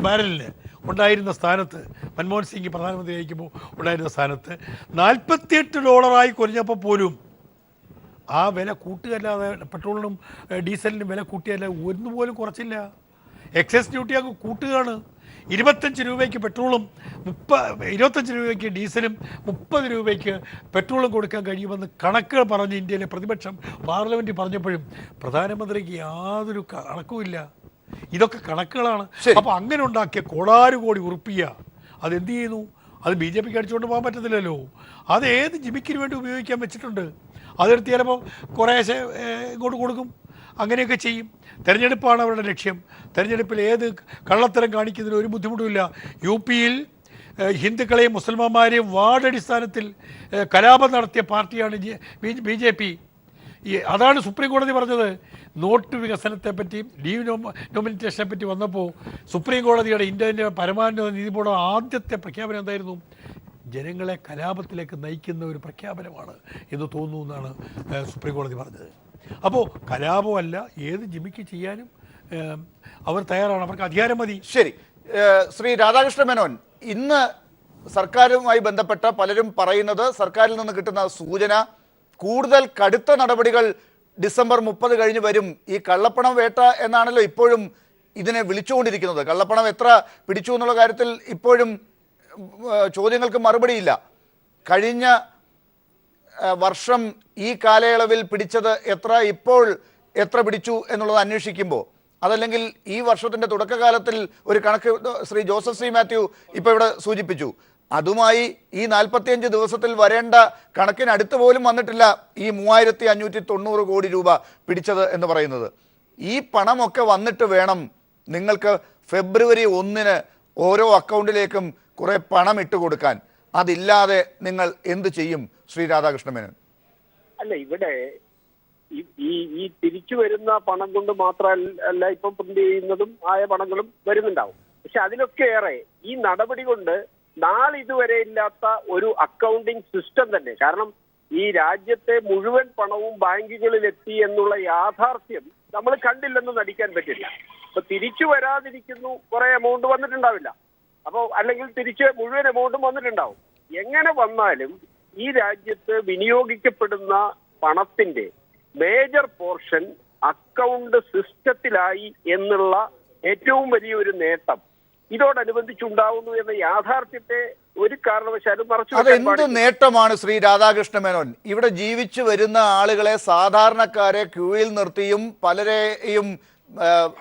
ബാരലിന് ഉണ്ടായിരുന്ന സ്ഥാനത്ത്, മൻമോഹൻ സിംഗ് പ്രധാനമന്ത്രി ആയിരിക്കുമ്പോൾ ഉണ്ടായിരുന്ന സ്ഥാനത്ത് $48 കുറഞ്ഞപ്പോൾ പോലും ആ വില കൂട്ടുകയല്ലാതെ, പെട്രോളിനും ഡീസലിനും വില കൂട്ടിയല്ല, ഒന്നുപോലും കുറച്ചില്ല. എക്സൈസ് ഡ്യൂട്ടി അങ്ങ് കൂട്ടുകയാണ്. 25 രൂപയ്ക്ക് പെട്രോളും 25 രൂപയ്ക്ക് ഡീസലും 30 രൂപയ്ക്ക് പെട്രോളും കൊടുക്കാൻ കഴിയുമെന്ന് കണക്കുകൾ പറഞ്ഞ് ഇന്ത്യയിലെ പ്രതിപക്ഷം പാർലമെൻറ്റിൽ പറഞ്ഞപ്പോഴും പ്രധാനമന്ത്രിക്ക് യാതൊരു കണക്കുമില്ല. ഇതൊക്കെ കണക്കുകളാണ്. അപ്പോൾ അങ്ങനെ ഉണ്ടാക്കിയ കോടാനുകോടി ഉറുപ്പിക അതെന്ത് ചെയ്യുന്നു? അത് ബി ജെ പിക്ക് അടിച്ചുകൊണ്ട് പോകാൻ പറ്റത്തില്ലല്ലോ. അത് ഏത് ജിമിക്കിന് വേണ്ടി ഉപയോഗിക്കാൻ വെച്ചിട്ടുണ്ട്. അതെടുത്ത് ചിലപ്പോൾ കുറേശ്ശെ ഇങ്ങോട്ട് കൊടുക്കും, അങ്ങനെയൊക്കെ ചെയ്യും. തെരഞ്ഞെടുപ്പാണ് അവരുടെ ലക്ഷ്യം. തെരഞ്ഞെടുപ്പിൽ ഏത് കള്ളത്തരം കാണിക്കുന്നതിന് ഒരു ബുദ്ധിമുട്ടുമില്ല. യു പിയിൽ ഹിന്ദുക്കളെയും മുസൽമാന്മാരെയും വാർഡടിസ്ഥാനത്തിൽ കലാപം നടത്തിയ പാർട്ടിയാണ് ബി ജെ പി. അതാണ് സുപ്രീം കോടതി പറഞ്ഞത്. നോട്ട് വികസനത്തെപ്പറ്റി നോമിനേഷനെ പറ്റി വന്നപ്പോൾ സുപ്രീം കോടതിയുടെ ഇന്ത്യൻ്റെ പരമാവധി നീതി ബോർഡ് ആദ്യത്തെ പ്രഖ്യാപനം എന്തായിരുന്നു? ജനങ്ങളെ കലാപത്തിലേക്ക് നയിക്കുന്ന ഒരു പ്രഖ്യാപനമാണ് എന്ന് തോന്നുന്നു എന്നാണ് സുപ്രീം കോടതി പറഞ്ഞത്. അപ്പോൾ കലാപമല്ല, ഏത് ജിമിക്ക് ചെയ്യാനും അവർ തയ്യാറാണ്, അവർക്ക് അധികാരം മതി. ശരി, ശ്രീ രാധാകൃഷ്ണ മേനോൻ, ഇന്ന് സർക്കാരുമായി ബന്ധപ്പെട്ട പലരും പറയുന്നത്, സർക്കാരിൽ നിന്ന് കിട്ടുന്ന സൂചന, കൂടുതൽ കടുത്ത നടപടികൾ ഡിസംബർ 30 കഴിഞ്ഞ് വരും. ഈ കള്ളപ്പണം വേട്ട എന്നാണല്ലോ ഇപ്പോഴും ഇതിനെ വിളിച്ചുകൊണ്ടിരിക്കുന്നത്. കള്ളപ്പണം എത്ര പിടിച്ചു എന്നുള്ള കാര്യത്തിൽ ഇപ്പോഴും ചോദ്യങ്ങൾക്ക് മറുപടിയില്ല. കഴിഞ്ഞ വർഷം ഈ കാലയളവിൽ പിടിച്ചത് എത്ര, ഇപ്പോൾ എത്ര പിടിച്ചു എന്നുള്ളത് അന്വേഷിക്കുമ്പോൾ, അതല്ലെങ്കിൽ ഈ വർഷത്തിൻ്റെ തുടക്കകാലത്തിൽ ഒരു കണക്ക് ശ്രീ ജോസഫ് സി മാത്യു ഇപ്പോൾ ഇവിടെ സൂചിപ്പിച്ചു, അതുമായി ഈ 45 ദിവസത്തിൽ വരേണ്ട കണക്കിനടുത്ത് പോലും വന്നിട്ടില്ല ഈ 3590 കോടി രൂപ പിടിച്ചത് എന്ന് പറയുന്നത്. ഈ പണമൊക്കെ വന്നിട്ട് വേണം നിങ്ങൾക്ക് ഫെബ്രുവരി 1 ഓരോ അക്കൗണ്ടിലേക്കും കുറേ പണം ഇട്ട് കൊടുക്കാൻ. അതില്ലാതെ നിങ്ങൾ എന്ത് ചെയ്യും ശ്രീ രാധാകൃഷ്ണ മേനോൻ? അല്ല, ഇവിടെ ഈ തിരിച്ചു വരുന്ന പണം കൊണ്ട് മാത്രമല്ല ഇപ്പം പ്രിന്റ് ചെയ്യുന്നതും ആയ പണങ്ങളും വരുന്നുണ്ടാവും. പക്ഷെ അതിലൊക്കെ ഏറെ ഈ നടപടി കൊണ്ട് നാളിതുവരെ ഇല്ലാത്ത ഒരു അക്കൗണ്ടിങ് സിസ്റ്റം തന്നെ. കാരണം ഈ രാജ്യത്തെ മുഴുവൻ പണവും ബാങ്കുകളിൽ എത്തി എന്നുള്ള യാഥാർത്ഥ്യം നമ്മൾ കണ്ടില്ലെന്ന് നടിക്കാൻ പറ്റില്ല. അപ്പൊ തിരിച്ചു വരാതിരിക്കുന്നു, കുറെ എമൗണ്ട് വന്നിട്ടുണ്ടാവില്ല, അപ്പോൾ അല്ലെങ്കിൽ തിരിച്ച് മുഴുവൻ എമൗണ്ടും വന്നിട്ടുണ്ടാവും. എങ്ങനെ വന്നാലും ഈ രാജ്യത്ത് വിനിയോഗിക്കപ്പെടുന്ന പണത്തിന്റെ മേജർ പോർഷൻ അക്കൗണ്ട് സിസ്റ്റത്തിലായി എന്നുള്ള ഏറ്റവും വലിയൊരു നേട്ടം ഇതോടനുബന്ധിച്ചുണ്ടാവുന്നു എന്ന യാഥാർത്ഥ്യത്തെ ഒരു കാരണവശാലും മറച്ചു. അതെന്ത് നേട്ടമാണ് ശ്രീ രാധാകൃഷ്ണ മേനോൻ? ഇവിടെ ജീവിച്ചു വരുന്ന ആളുകളെ, സാധാരണക്കാരെ ക്യൂയിൽ നിർത്തിയും പലരെയും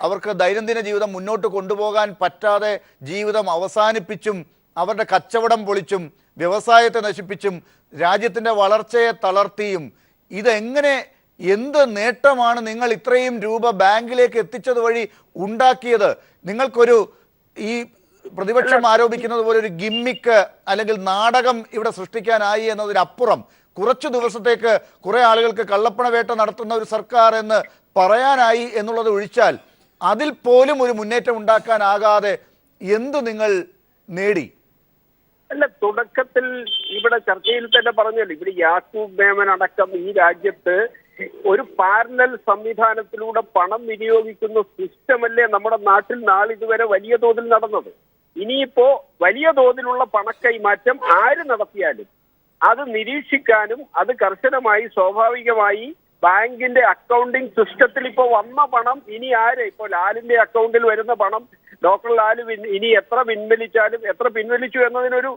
അവർക്ക് ദൈനംദിന ജീവിതം മുന്നോട്ട് കൊണ്ടുപോകാൻ പറ്റാതെ ജീവിതം അവസാനിപ്പിച്ചും അവരുടെ കച്ചവടം പൊളിച്ചും വ്യവസായത്തെ നശിപ്പിച്ചും രാജ്യത്തിൻ്റെ വളർച്ചയെ തളർത്തിയും, ഇതെങ്ങനെ, എന്ത് നേട്ടമാണ് നിങ്ങൾ ഇത്രയും രൂപ ബാങ്കിലേക്ക് എത്തിച്ചത് വഴി ഉണ്ടാക്കിയത്? നിങ്ങൾക്കൊരു ഈ പ്രതിപക്ഷം ആരോപിക്കുന്നത് പോലെ ഒരു ഗിമ്മിക്ക് അല്ലെങ്കിൽ നാടകം ഇവിടെ സൃഷ്ടിക്കാനായി എന്നതിനപ്പുറം കുറച്ചു ദിവസത്തേക്ക് കുറെ ആളുകൾക്ക് കള്ളപ്പണ വേട്ട നടത്തുന്ന ഒരു സർക്കാർ എന്ന് പറയാനായി എന്നുള്ളത് ഒഴിച്ചാൽ അതിൽ പോലും ഒരു മുന്നേറ്റം ഉണ്ടാക്കാനാകാതെ എന്ത് നിങ്ങൾ നേടി? അല്ല, തുടക്കത്തിൽ ഇവിടെ ചർച്ചയിൽ തന്നെ പറഞ്ഞല്ലോ, ഇവിടെ യാക്കൂബ് മേമൻ അടക്കം ഈ രാജ്യത്ത് ഒരു പാരലൽ സംവിധാനത്തിലൂടെ പണം വിനിയോഗിക്കുന്ന സിസ്റ്റമല്ലേ നമ്മുടെ നാട്ടിൽ നാളിതുവരെ വലിയ തോതിൽ നടന്നത്. ഇനിയിപ്പോ വലിയ തോതിലുള്ള പണക്കൈമാറ്റം ആര് നടത്തിയാലും അത് നിരീക്ഷിക്കാനും അത് കർശനമായി സ്വാഭാവികമായി ബാങ്കിന്റെ അക്കൗണ്ടിങ് സിസ്റ്റത്തിൽ ഇപ്പോൾ വന്ന പണം ഇനി ആര്, ഇപ്പോൾ ലാലിന്റെ അക്കൗണ്ടിൽ വരുന്ന പണം ഡോക്ടർ ലാൽ ഇനി എത്ര പിൻവലിച്ചാലും എത്ര പിൻവലിച്ചു എന്നതിനൊരു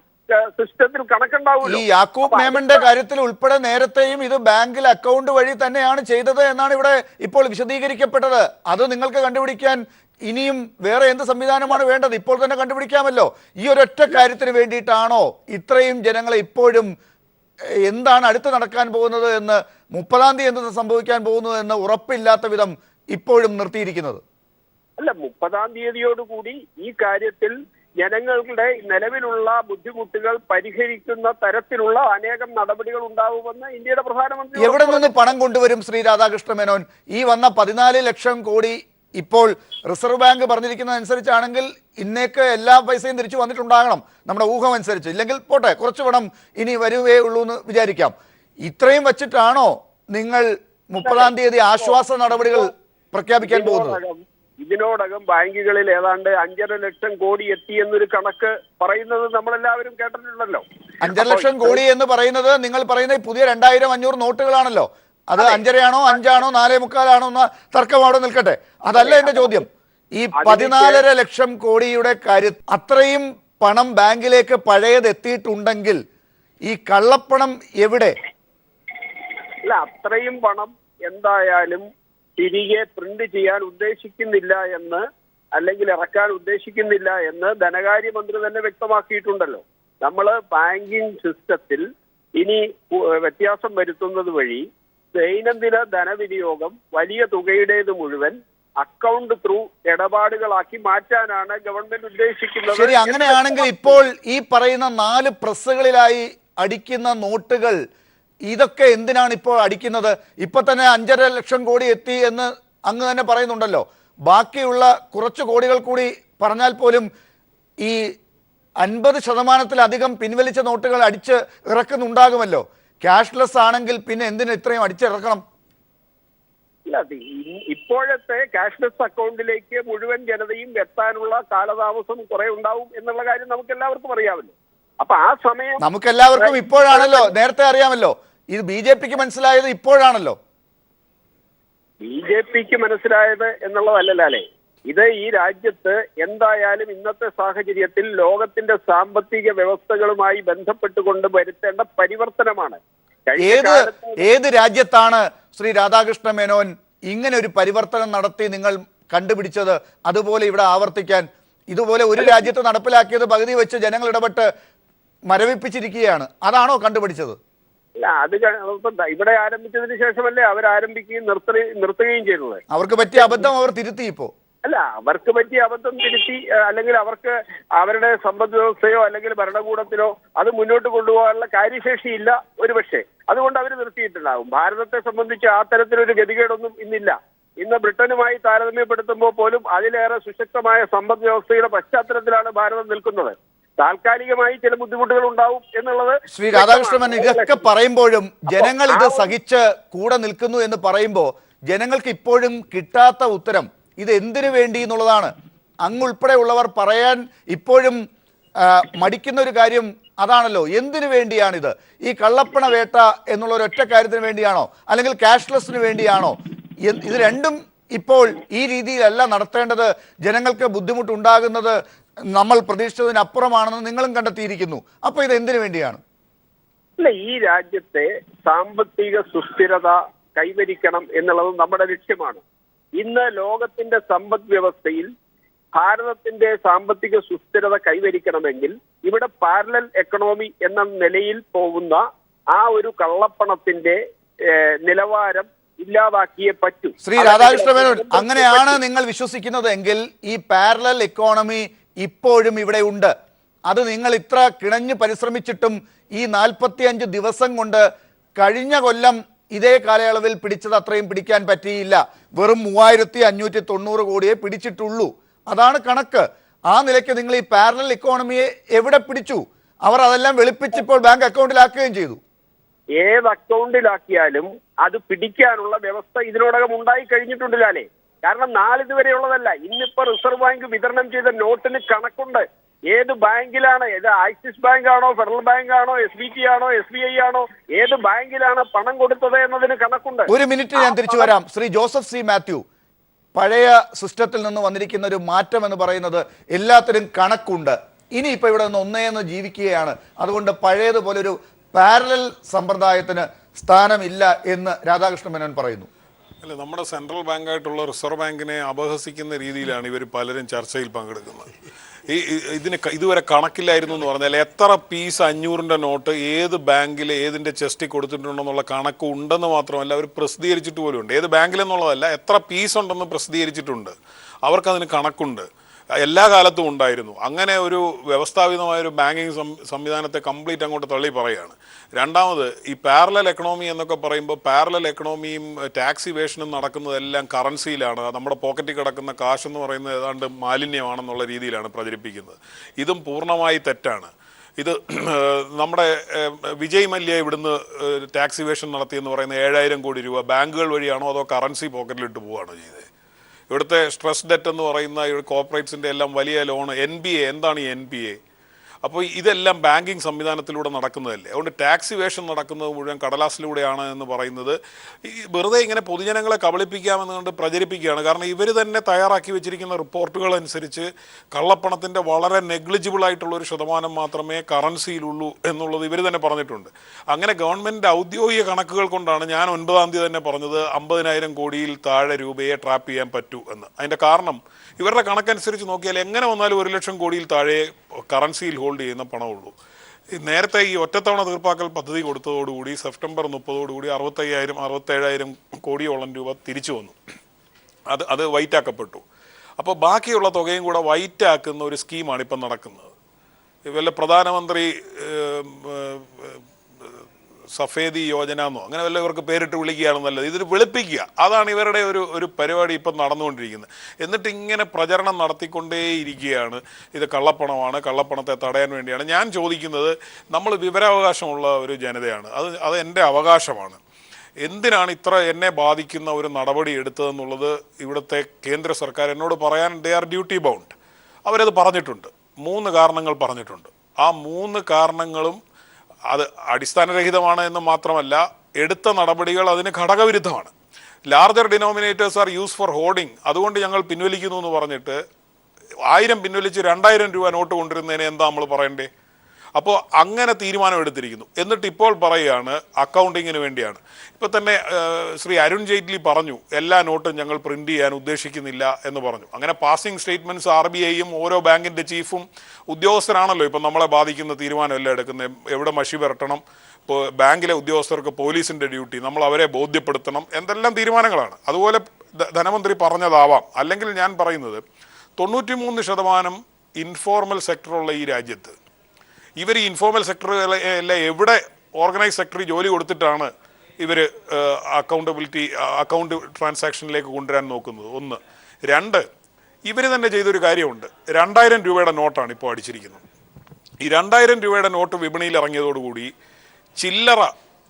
സിസ്റ്റത്തിൽ കണക്കുണ്ടാവില്ല. ഈ യാക്കൂബ് മേമന്റെ കാര്യത്തിൽ ഉൾപ്പെടെ നേരത്തെയും ഇത് ബാങ്കിൽ അക്കൗണ്ട് വഴി തന്നെയാണ് ചെയ്തത് എന്നാണ് ഇവിടെ ഇപ്പോൾ വിശദീകരിക്കപ്പെട്ടത്. അത് നിങ്ങൾക്ക് കണ്ടുപിടിക്കാൻ ഇനിയും വേറെ എന്ത് സംവിധാനമാണ് വേണ്ടത്? ഇപ്പോൾ തന്നെ കണ്ടുപിടിക്കാമല്ലോ. ഈ ഒരൊറ്റ കാര്യത്തിന് വേണ്ടിയിട്ടാണോ ഇത്രയും ജനങ്ങളെ ഇപ്പോഴും എന്താണ് അടുത്ത് നടക്കാൻ പോകുന്നത് എന്ന്, 30-ാം തീയതി എന്ത് സംഭവിക്കാൻ പോകുന്നത് എന്ന് ഉറപ്പില്ലാത്ത വിധം ഇപ്പോഴും നിർത്തിയിരിക്കുന്നത്? അല്ല, 30-ാം തീയതിയോടുകൂടി ഈ കാര്യത്തിൽ ജനങ്ങളുടെ നിലവിലുള്ള ബുദ്ധിമുട്ടുകൾ പരിഹരിക്കുന്ന തരത്തിലുള്ള അനേകം നടപടികൾ ഉണ്ടാവുമെന്ന് ഇന്ത്യയുടെ പ്രധാനമന്ത്രി. എവിടെ നിന്ന് പണം കൊണ്ടുവരും ശ്രീ രാധാകൃഷ്ണ മേനോൻ? ഈ വന്ന 14 ലക്ഷം കോടി ഇപ്പോൾ റിസർവ് ബാങ്ക് പറഞ്ഞിരിക്കുന്നതനുസരിച്ചാണെങ്കിൽ ഇന്നേക്ക് എല്ലാ പൈസയും തിരിച്ചു വന്നിട്ടുണ്ടാകണം നമ്മുടെ ഊഹം അനുസരിച്ച്. ഇല്ലെങ്കിൽ പോട്ടെ, കുറച്ച് പണം ഇനി വരുവേ ഉള്ളൂ എന്ന് വിചാരിക്കാം. ഇത്രയും വച്ചിട്ടാണോ നിങ്ങൾ 30-ാം തീയതി ആശ്വാസ നടപടികൾ പ്രഖ്യാപിക്കാൻ പോകുന്നത്? ഇതിനോടകം ബാങ്കുകളിൽ ഏതാണ്ട് 5.5 ലക്ഷം കോടി എത്തി എന്നൊരു കണക്ക് പറയുന്നത് നമ്മളെല്ലാവരും കേട്ടിട്ടുണ്ടല്ലോ. 5.5 ലക്ഷം കോടി എന്ന് പറയുന്നത് നിങ്ങൾ പറയുന്ന പുതിയ 2500 നോട്ടുകളാണല്ലോ. അത് 5.5 ആണോ 5 ആണോ 4.25 ആണോ എന്ന തർക്കം അവിടെ നിൽക്കട്ടെ. അതല്ല എന്റെ ചോദ്യം. ഈ 14.5 ലക്ഷം കോടിയുടെ കാര്യം, അത്രയും പണം ബാങ്കിലേക്ക് പഴയത് എത്തിയിട്ടുണ്ടെങ്കിൽ ഈ കള്ളപ്പണം എവിടെ? അല്ല, അത്രയും പണം എന്തായാലും തിരികെ പ്രിന്റ് ചെയ്യാൻ ഉദ്ദേശിക്കുന്നില്ല എന്ന് അല്ലെങ്കിൽ ഇറക്കാൻ ഉദ്ദേശിക്കുന്നില്ല എന്ന് ധനകാര്യമന്ത്രി തന്നെ വ്യക്തമാക്കിയിട്ടുണ്ടല്ലോ. നമ്മൾ ബാങ്കിങ് സിസ്റ്റത്തിൽ ഇനി വ്യത്യാസം വരുത്തുന്നത് വഴി ദൈനംദിന ധനവിനിയോഗം വലിയ തുകയുടേത് മുഴുവൻ അക്കൗണ്ട് ത്രൂ ഇടപാടുകളാക്കി മാറ്റാനാണ് ഗവൺമെന്റ് ഉദ്ദേശിക്കുന്നത്. ശരി, അങ്ങനെയാണെങ്കിൽ ഇപ്പോൾ ഈ പറയുന്ന 4 പ്രസ്സുകളിലായി അടിക്കുന്ന നോട്ടുകൾ ഇതൊക്കെ എന്തിനാണ് ഇപ്പോൾ അടിക്കുന്നത്? ഇപ്പൊ തന്നെ 5.5 ലക്ഷം കോടി എത്തി എന്ന് അങ്ങ് തന്നെ പറയുന്നുണ്ടല്ലോ. ബാക്കിയുള്ള കുറച്ച് കോടികൾ കൂടി പറഞ്ഞാൽ പോലും ഈ 50%-ലധികം പിൻവലിച്ച നോട്ടുകൾ അടിച്ച് ഇറക്കുന്നുണ്ടാകുമല്ലോ. ക്യാഷ്ലെസ് ആണെങ്കിൽ പിന്നെ എന്തിന് ഇത്രയും അടിച്ചിറക്കണം? ഇല്ല, ഇപ്പോഴത്തെ ക്യാഷ്ലെസ് അക്കൗണ്ടിലേക്ക് മുഴുവൻ ജനതയും എത്താനുള്ള കാലതാമസം കുറെ ഉണ്ടാവും എന്നുള്ള കാര്യം നമുക്ക് എല്ലാവർക്കും അറിയാമല്ലോ. അപ്പൊ ആ സമയം നമുക്കെല്ലാവർക്കും ഇപ്പോഴാണല്ലോ, നേരത്തെ അറിയാമല്ലോ. ഇത് BJP-ക്ക് മനസ്സിലായത് ഇപ്പോഴാണല്ലോ. BJP-ക്ക് മനസ്സിലായത് എന്നുള്ളതല്ലേ, ഇത് ഈ രാജ്യത്ത് എന്തായാലും ഇന്നത്തെ സാഹചര്യത്തിൽ ലോകത്തിന്റെ സാമ്പത്തിക വ്യവസ്ഥകളുമായി ബന്ധപ്പെട്ടുകൊണ്ട് വരുത്തേണ്ട പരിവർത്തനമാണ്. ഏത് രാജ്യത്താണ് ശ്രീ രാധാകൃഷ്ണ മേനോൻ ഇങ്ങനെ ഒരു പരിവർത്തനം നടത്തി നിങ്ങൾ കണ്ടുപിടിച്ചത്? അതുപോലെ ഇവിടെ ആവർത്തിക്കാൻ ഇതുപോലെ ഒരു രാജ്യത്ത് നടപ്പിലാക്കിയത് പകുതി വെച്ച് ജനങ്ങൾ ഇടപെട്ട് മരവിപ്പിച്ചിരിക്കുകയാണ്. അതാണോ കണ്ടുപിടിച്ചത്? അല്ല, അത് ഇവിടെ ആരംഭിച്ചതിന് ശേഷമല്ലേ അവർ ആരംഭിക്കുകയും നിർത്തുകയും ചെയ്തത്. അവർക്ക് പറ്റിയ അബദ്ധം അവർ തിരുത്തി. ഇപ്പോ അല്ല, അവർക്ക് പറ്റിയ അബദ്ധം തിരുത്തി, അല്ലെങ്കിൽ അവർക്ക് അവരുടെ സമ്പദ് വ്യവസ്ഥയോ അല്ലെങ്കിൽ ഭരണകൂടത്തിലോ അത് മുന്നോട്ട് കൊണ്ടുപോകാനുള്ള കാര്യശേഷിയില്ല ഒരുപക്ഷെ. അതുകൊണ്ട് അവർ നിർത്തിയിട്ടുണ്ടാകും. ഭാരതത്തെ സംബന്ധിച്ച് ആ തരത്തിലൊരു ഗതികേടൊന്നും ഇന്നില്ല. ഇന്ന് ബ്രിട്ടനുമായി താരതമ്യപ്പെടുത്തുമ്പോൾ പോലും അതിലേറെ സുശക്തമായ സമ്പദ് വ്യവസ്ഥയുടെ പശ്ചാത്തലത്തിലാണ് ഭാരതം നിൽക്കുന്നത്. താൽക്കാലികമായി ചില ബുദ്ധിമുട്ടുകൾ ഉണ്ടാവും എന്നുള്ളത് ശ്രീ രാധാകൃഷ്ണൻ, ഇതൊക്കെ പറയുമ്പോഴും ജനങ്ങൾ ഇത് സഹിച്ച് കൂടെ നിൽക്കുന്നു എന്ന് പറയുമ്പോൾ ജനങ്ങൾക്ക് ഇപ്പോഴും കിട്ടാത്ത ഉത്തരം ഇത് എന്തിനു വേണ്ടി എന്നുള്ളതാണ്. അങ്ങുൾപ്പെടെയുള്ളവർ പറയാൻ ഇപ്പോഴും മടിക്കുന്ന ഒരു കാര്യം അതാണല്ലോ. എന്തിനു വേണ്ടിയാണിത്? ഈ കള്ളപ്പണ വേട്ട എന്നുള്ള ഒരൊറ്റ കാര്യത്തിന് വേണ്ടിയാണോ, അല്ലെങ്കിൽ ക്യാഷ്ലെസ്സിന് വേണ്ടിയാണോ? ഇത് രണ്ടും ഇപ്പോൾ ഈ രീതിയിലല്ല നടത്തേണ്ടത്. ജനങ്ങൾക്ക് ബുദ്ധിമുട്ടുണ്ടാകുന്നത് നമ്മൾ പ്രതീക്ഷിച്ചതിനപ്പുറമാണെന്ന് നിങ്ങളും കണ്ടെത്തിയിരിക്കുന്നു. അപ്പോൾ ഇത് എന്തിനു വേണ്ടിയാണ്? അല്ല, ഈ രാജ്യത്തെ സാമ്പത്തിക സുസ്ഥിരത കൈവരിക്കണം എന്നുള്ളത് നമ്മുടെ ലക്ഷ്യമാണ്. ഇന്ന് ലോകത്തിന്റെ സമ്പദ് വ്യവസ്ഥയിൽ ഭാരതത്തിന്റെ സാമ്പത്തിക സുസ്ഥിരത കൈവരിക്കണമെങ്കിൽ ഇവിടെ പാരലൽ എക്കണോമി എന്ന നിലയിൽ പോകുന്ന ആ ഒരു കള്ളപ്പണത്തിന്റെ നിലവാരം ഇല്ലാതാക്കിയേ പറ്റൂ. ശ്രീ രാധാകൃഷ്ണ മേനോൻ, അങ്ങനെയാണ് നിങ്ങൾ വിശ്വസിക്കുന്നത് എങ്കിൽ ഈ പാരലൽ എക്കോണമി ഇപ്പോഴും ഇവിടെ ഉണ്ട്. അത് നിങ്ങൾ ഇത്ര കിണഞ്ഞു പരിശ്രമിച്ചിട്ടും ഈ 45 ദിവസം കൊണ്ട് കഴിഞ്ഞ കൊല്ലം ഇതേ കാലയളവിൽ പിടിച്ചത് അത്രയും പിടിക്കാൻ പറ്റിയില്ല. വെറും 3590 കോടിയെ പിടിച്ചിട്ടുള്ളൂ. അതാണ് കണക്ക്. ആ നിലയ്ക്ക് നിങ്ങൾ ഈ പാരലൽ ഇക്കോണമിയെ എവിടെ പിടിച്ചു? അവർ അതെല്ലാം വെളുപ്പിച്ചിപ്പോൾ ബാങ്ക് അക്കൗണ്ടിലാക്കുകയും ചെയ്തു. ഏത് അക്കൗണ്ടിലാക്കിയാലും അത് പിടിക്കാനുള്ള വ്യവസ്ഥ ഇതിനോടകം ഉണ്ടായി കഴിഞ്ഞിട്ടുണ്ടല്ലേ. കാരണം നാളിതുവരെയുള്ളതല്ല. ഇന്നിപ്പോ റിസർവ് ബാങ്ക് വിതരണം ചെയ്ത നോട്ടിന് കണക്കുണ്ട്. ഏത് ബാങ്കിലാണ്, ഏത് ആക്സിസ് ബാങ്ക് ആണോ, ഫെഡറൽ ബാങ്ക് ആണോ, SBT ആണോ, SBI ആണോ, ഏത് ബാങ്കിലാണ് പണം കൊടുത്തത് എന്നതിന് കണക്കുണ്ട്. ഒരു മിനിറ്റ്, ഞാൻ തിരിച്ചു വരാം. ശ്രീ ജോസഫ് സി മാത്യു, പഴയ സിസ്റ്റത്തിൽ നിന്ന് വന്നിരിക്കുന്ന ഒരു മാറ്റം എന്ന് പറയുന്നത് എല്ലാത്തിനും കണക്കുണ്ട്. ഇനി ഇപ്പൊ ഇവിടെ നിന്ന് ഒന്നേന്ന് ജീവിക്കുകയാണ്. അതുകൊണ്ട് പഴയതുപോലെ ഒരു പാരലൽ സമ്പ്രദായത്തിന് സ്ഥാനമില്ല എന്ന് രാധാകൃഷ്ണ മേനോൻ പറയുന്നു. അല്ല, നമ്മുടെ സെൻട്രൽ ബാങ്കായിട്ടുള്ള റിസർവ് ബാങ്കിനെ അപഹസിക്കുന്ന രീതിയിലാണ് ഇവർ പലരും ചർച്ചയിൽ പങ്കെടുക്കുന്നത്. ഇതിന് ഇതുവരെ കണക്കില്ലായിരുന്നു എന്ന് പറഞ്ഞാൽ എത്ര പീസ് 500-ന്റെ നോട്ട് ഏത് ബാങ്കിൽ ഏതിൻ്റെ ചെസ്റ്റിൽ കൊടുത്തിട്ടുണ്ടെന്നുള്ള കണക്ക് ഉണ്ടെന്ന് മാത്രമല്ല അവർ പ്രസിദ്ധീകരിച്ചിട്ട് പോലും ഉണ്ട്. ഏത് ബാങ്കിലെന്നുള്ളതല്ല, എത്ര പീസ് ഉണ്ടെന്ന് പ്രസിദ്ധീകരിച്ചിട്ടുണ്ട്. അവർക്കതിന് കണക്കുണ്ട്. എല്ലാ കാലത്തും ഉണ്ടായിരുന്നു. അങ്ങനെ ഒരു വ്യവസ്ഥാപിതമായൊരു ബാങ്കിങ് സംവിധാനത്തെ കംപ്ലീറ്റ് അങ്ങോട്ട് തള്ളി പറയുകയാണ്. രണ്ടാമത്, ഈ പാരലൽ എക്കണോമി എന്നൊക്കെ പറയുമ്പോൾ പാരലൽ എക്കണോമിയും ടാക്സ് ഇവേഷനും നടക്കുന്നതെല്ലാം കറൻസിയിലാണ്. നമ്മുടെ പോക്കറ്റിൽ കിടക്കുന്ന കാശ് എന്ന് പറയുന്നത് ഏതാണ്ട് മാലിന്യമാണെന്നുള്ള രീതിയിലാണ് പ്രചരിപ്പിക്കുന്നത്. ഇതും പൂർണ്ണമായി തെറ്റാണ്. ഇത് നമ്മുടെ വിജയ് മല്യ ഇവിടുന്ന് ടാക്സ് ഇവേഷൻ നടത്തിയെന്ന് പറയുന്ന 7000 കോടി രൂപ ബാങ്കുകൾ വഴിയാണോ അതോ കറൻസി പോക്കറ്റിലിട്ട് പോവുകയാണോ ചെയ്തത്? ഇവിടുത്തെ സ്ട്രെസ് ഡെറ്റ് എന്ന് പറയുന്ന കോർപ്പറേറ്റ്സിൻ്റെ എല്ലാം വലിയ ലോൺ, NBA, എന്താണ് ഈ NBA? അപ്പോൾ ഇതെല്ലാം ബാങ്കിങ് സംവിധാനത്തിലൂടെ നടക്കുന്നതല്ലേ. അതുകൊണ്ട് ടാക്സ് ഇവേഷൻ നടക്കുന്നത് മുഴുവൻ കടലാസിലൂടെയാണ് എന്ന് പറയുന്നത് ഈ വെറുതെ ഇങ്ങനെ പൊതുജനങ്ങളെ കബളിപ്പിക്കാമെന്നുകൊണ്ട് പ്രചരിപ്പിക്കുകയാണ്. കാരണം ഇവർ തന്നെ തയ്യാറാക്കി വെച്ചിരിക്കുന്ന റിപ്പോർട്ടുകൾ അനുസരിച്ച് കള്ളപ്പണത്തിൻ്റെ വളരെ നെഗ്ലിജിബിൾ ആയിട്ടുള്ള ഒരു ശതമാനം മാത്രമേ കറൻസിയിലുള്ളൂ എന്നുള്ളത് ഇവർ തന്നെ പറഞ്ഞിട്ടുണ്ട്. അങ്ങനെ ഗവൺമെൻറ് ഔദ്യോഗിക കണക്കുകൾ കൊണ്ടാണ് ഞാൻ 9-ാം തീയതി തന്നെ പറഞ്ഞത് 50,000 കോടിയിൽ താഴെ രൂപയെ ട്രാപ്പ് ചെയ്യാൻ പറ്റൂ എന്ന്. അതിൻ്റെ കാരണം ഇവരുടെ കണക്കനുസരിച്ച് നോക്കിയാൽ എങ്ങനെ വന്നാലും 1 ലക്ഷം കോടിയിൽ താഴെ കറൻസിയിൽ ഹോൾഡ് ചെയ്യുന്ന പണമുള്ളൂ. നേരത്തെ ഈ ഒറ്റത്തവണ തീർപ്പാക്കൽ പദ്ധതി കൊടുത്തതോടുകൂടി സെപ്റ്റംബർ 30 67,000 കോടിയോളം രൂപ തിരിച്ചു വന്നു. അത് വൈറ്റാക്കപ്പെട്ടു. അപ്പോൾ ബാക്കിയുള്ള തുകയും കൂടെ വൈറ്റാക്കുന്ന ഒരു സ്കീമാണ് ഇപ്പം നടക്കുന്നത്. വല്ല പ്രധാനമന്ത്രി സഫേദി യോജന എന്നോ അങ്ങനെ വല്ല ഇവർക്ക് പേരിട്ട് വിളിക്കുകയാണ് നല്ലത്. ഇതൊരു വെളുപ്പിക്കുക, അതാണ് ഇവരുടെ ഒരു പരിപാടി ഇപ്പം നടന്നുകൊണ്ടിരിക്കുന്നത്. എന്നിട്ട് ഇങ്ങനെ പ്രചരണം നടത്തിക്കൊണ്ടേയിരിക്കുകയാണ് ഇത് കള്ളപ്പണമാണ്, കള്ളപ്പണത്തെ തടയാൻ വേണ്ടിയാണ്. ഞാൻ ചോദിക്കുന്നത്, നമ്മൾ വിവരാവകാശമുള്ള ഒരു ജനതയാണ്, അത് എൻ്റെ അവകാശമാണ്. എന്തിനാണ് ഇത്ര എന്നെ ബാധിക്കുന്ന ഒരു നടപടി എടുത്തതെന്നുള്ളത് ഇവിടുത്തെ കേന്ദ്ര സർക്കാർ എന്നോട് പറയാൻ ദേ ആർ ഡ്യൂട്ടി ബൗണ്ട്. അവരത് പറഞ്ഞിട്ടുണ്ട്, 3 കാരണങ്ങൾ പറഞ്ഞിട്ടുണ്ട്. ആ 3 കാരണങ്ങളും അത് അടിസ്ഥാനരഹിതമാണ് എന്ന് മാത്രമല്ല എടുത്ത നടപടികൾ അതിന് ഘടകവിരുദ്ധമാണ്. Larger denominators are use for hoarding, അതുകൊണ്ട് ഞങ്ങൾ പിൻവലിക്കുന്നു എന്ന് പറഞ്ഞിട്ട് 1000 പിൻവലിച്ച് 2000 രൂപ നോട്ട് കൊണ്ടിരുന്നതിന് എന്താ നമ്മൾ പറയണ്ടേ? അപ്പോൾ അങ്ങനെ തീരുമാനം എടുത്തിരിക്കുന്നു. എന്നിട്ട് ഇപ്പോൾ പറയുകയാണ് അക്കൗണ്ടിങ്ങിന് വേണ്ടിയാണ്. ഇപ്പോൾ തന്നെ ശ്രീ അരുൺ ജെയ്റ്റ്ലി പറഞ്ഞു എല്ലാ നോട്ടും ഞങ്ങൾ പ്രിന്റ് ചെയ്യാൻ ഉദ്ദേശിക്കുന്നില്ല എന്ന് പറഞ്ഞു. അങ്ങനെ പാസിംഗ് സ്റ്റേറ്റ്മെന്റ്സ് RBIയും ഓരോ ബാങ്കിന്റെ ചീഫും ഉദ്യോഗസ്ഥരാണല്ലോ ഇപ്പം നമ്മളെ ബാധിക്കുന്ന തീരുമാനമെല്ലാം എടുക്കുന്നത്. എവിടെ മഷി പുരട്ടണം, ഇപ്പോൾ ബാങ്കിലെ ഉദ്യോഗസ്ഥർക്ക് പോലീസിന്റെ ഡ്യൂട്ടി, നമ്മൾ അവരെ ബോധ്യപ്പെടുത്തണം, എന്തെല്ലാം തീരുമാനങ്ങളാണ്. അതുപോലെ ധനമന്ത്രി പറഞ്ഞതാവാം. അല്ലെങ്കിൽ ഞാൻ പറയുന്നത് 93% ഇൻഫോർമൽ സെക്ടറുള്ള ഈ രാജ്യത്ത് ഇവർ ഈ ഇൻഫോർമൽ സെക്ടറുകളെല്ലാം എവിടെ ഓർഗനൈസ് സെക്ടറിൽ ജോലി കൊടുത്തിട്ടാണ് ഇവർ അക്കൗണ്ട് ട്രാൻസാക്ഷനിലേക്ക് കൊണ്ടുവരാൻ നോക്കുന്നത്? 1. 2, ഇവർ തന്നെ ചെയ്തൊരു കാര്യമുണ്ട്. 2000 രൂപയുടെ നോട്ടാണ് ഇപ്പോൾ അടിച്ചിരിക്കുന്നത്. ഈ 2000 രൂപയുടെ നോട്ട് വിപണിയിൽ ഇറങ്ങിയതോടുകൂടി ചില്ലറ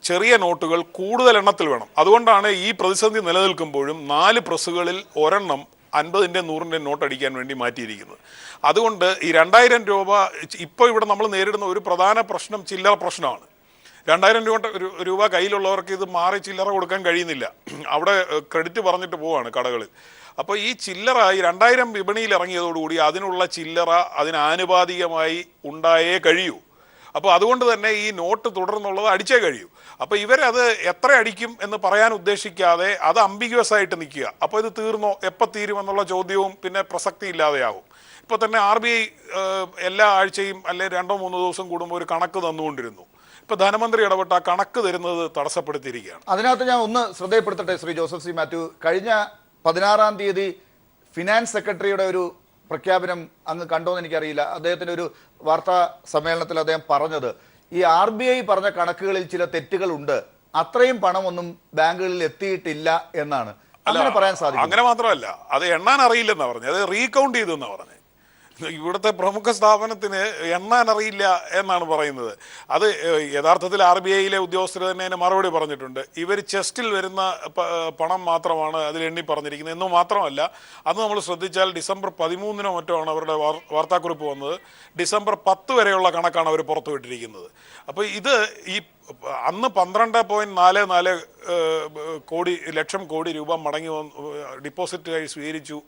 ചെറിയ നോട്ടുകൾ കൂടുതൽ എണ്ണത്തിൽ വേണം. അതുകൊണ്ടാണ് ഈ പ്രതിസന്ധി നിലനിൽക്കുമ്പോഴും 4 പ്രസ്സുകളിൽ ഒരെണ്ണം 50-ന്റെ 100-ന്റെ നോട്ട് അടിക്കാൻ വേണ്ടി മാറ്റിയിരിക്കുന്നത്. അതുകൊണ്ട് ഈ 2000 രൂപ ഇപ്പോൾ ഇവിടെ നമ്മൾ നേരിടുന്ന ഒരു പ്രധാന പ്രശ്നം ചില്ലറ പ്രശ്നമാണ്. 2000 രൂപ കയ്യിലുള്ളവർക്ക് ഇത് മാറി ചില്ലറ കൊടുക്കാൻ കഴിയുന്നില്ല. അവിടെ ക്രെഡിറ്റ് പറഞ്ഞിട്ട് പോവാണ് കടകളിൽ. അപ്പോൾ ഈ ചില്ലറ ഈ 2000 വിപണിയിൽ ഇറങ്ങിയതോടുകൂടി അതിനുള്ള ചില്ലറ അതിനാനുപാതികമായി ഉണ്ടായേ കഴിയൂ. അപ്പോൾ അതുകൊണ്ട് തന്നെ ഈ നോട്ട് തുടർന്നുള്ളത് അടിച്ചേ കഴിയൂ. അപ്പോൾ ഇവരത് എത്ര അടിക്കും എന്ന് പറയാൻ ഉദ്ദേശിക്കാതെ അത് അംബിഗ്വസ് ആയിട്ട് നിൽക്കുക. അപ്പോൾ ഇത് തീർന്നോ, എപ്പോൾ തീരുമെന്നുള്ള ചോദ്യവും പിന്നെ പ്രസക്തി ഇല്ലാതെയാവും. ഇപ്പോൾ തന്നെ RBI എല്ലാ ആഴ്ചയും അല്ലെ 2-3 ദിവസം കൂടുമ്പോൾ ഒരു കണക്ക് തന്നുകൊണ്ടിരുന്നു. ഇപ്പോൾ ധനമന്ത്രി ഇടപെട്ട് ആ കണക്ക് തരുന്നത് തടസ്സപ്പെടുത്തിയിരിക്കുകയാണ്. അതിനകത്ത് ഞാൻ ഒന്ന് ശ്രദ്ധയപ്പെടുത്തട്ടെ ശ്രീ ജോസഫ് സി മാത്യു. കഴിഞ്ഞ 16-ാം തീയതി ഫിനാൻസ് സെക്രട്ടറിയുടെ ഒരു പ്രഖ്യാപനം അങ്ങ് കണ്ടോന്ന് എനിക്കറിയില്ല. അദ്ദേഹത്തിൻ്റെ ഒരു വാർത്താ സമ്മേളനത്തിൽ അദ്ദേഹം പറഞ്ഞത് ഈ RBI പറഞ്ഞ കണക്കുകളിൽ ചില തെറ്റുകളുണ്ട്, അത്രയും പണമൊന്നും ബാങ്കുകളിൽ എത്തിയിട്ടില്ല എന്നാണ്. അങ്ങനെ പറയാൻ സാധിക്കും? അങ്ങനെ മാത്രമല്ല, അത് എണ്ണാൻ അറിയില്ലെന്നാണ് പറഞ്ഞത്, അത് റീകൗണ്ട് ചെയ്തെന്നാണ് പറഞ്ഞത്. ഇവിടുത്തെ പ്രമുഖ സ്ഥാപനത്തിന് എണ്ണാൻ അറിയില്ല എന്നാണ് പറയുന്നത്. അത് യഥാർത്ഥത്തിൽ RBIയിലെ ഉദ്യോഗസ്ഥർ തന്നെ അതിന് മറുപടി പറഞ്ഞിട്ടുണ്ട്. ഇവർ ചെസ്റ്റിൽ വരുന്ന പണം മാത്രമാണ് അതിൽ എണ്ണി പറഞ്ഞിരിക്കുന്നത് എന്ന് മാത്രമല്ല, അത് നമ്മൾ ശ്രദ്ധിച്ചാൽ ഡിസംബർ 13-നോ മറ്റോ ആണ് അവരുടെ വാർത്താക്കുറിപ്പ് വന്നത്. ഡിസംബർ 10 വരെയുള്ള കണക്കാണ് അവർ പുറത്തുവിട്ടിരിക്കുന്നത്. അപ്പോൾ ഇത് ഈ അന്ന് 12.44 ലക്ഷം കോടി രൂപ മടങ്ങി ഡിപ്പോസിറ്റായി സ്വീകരിച്ചു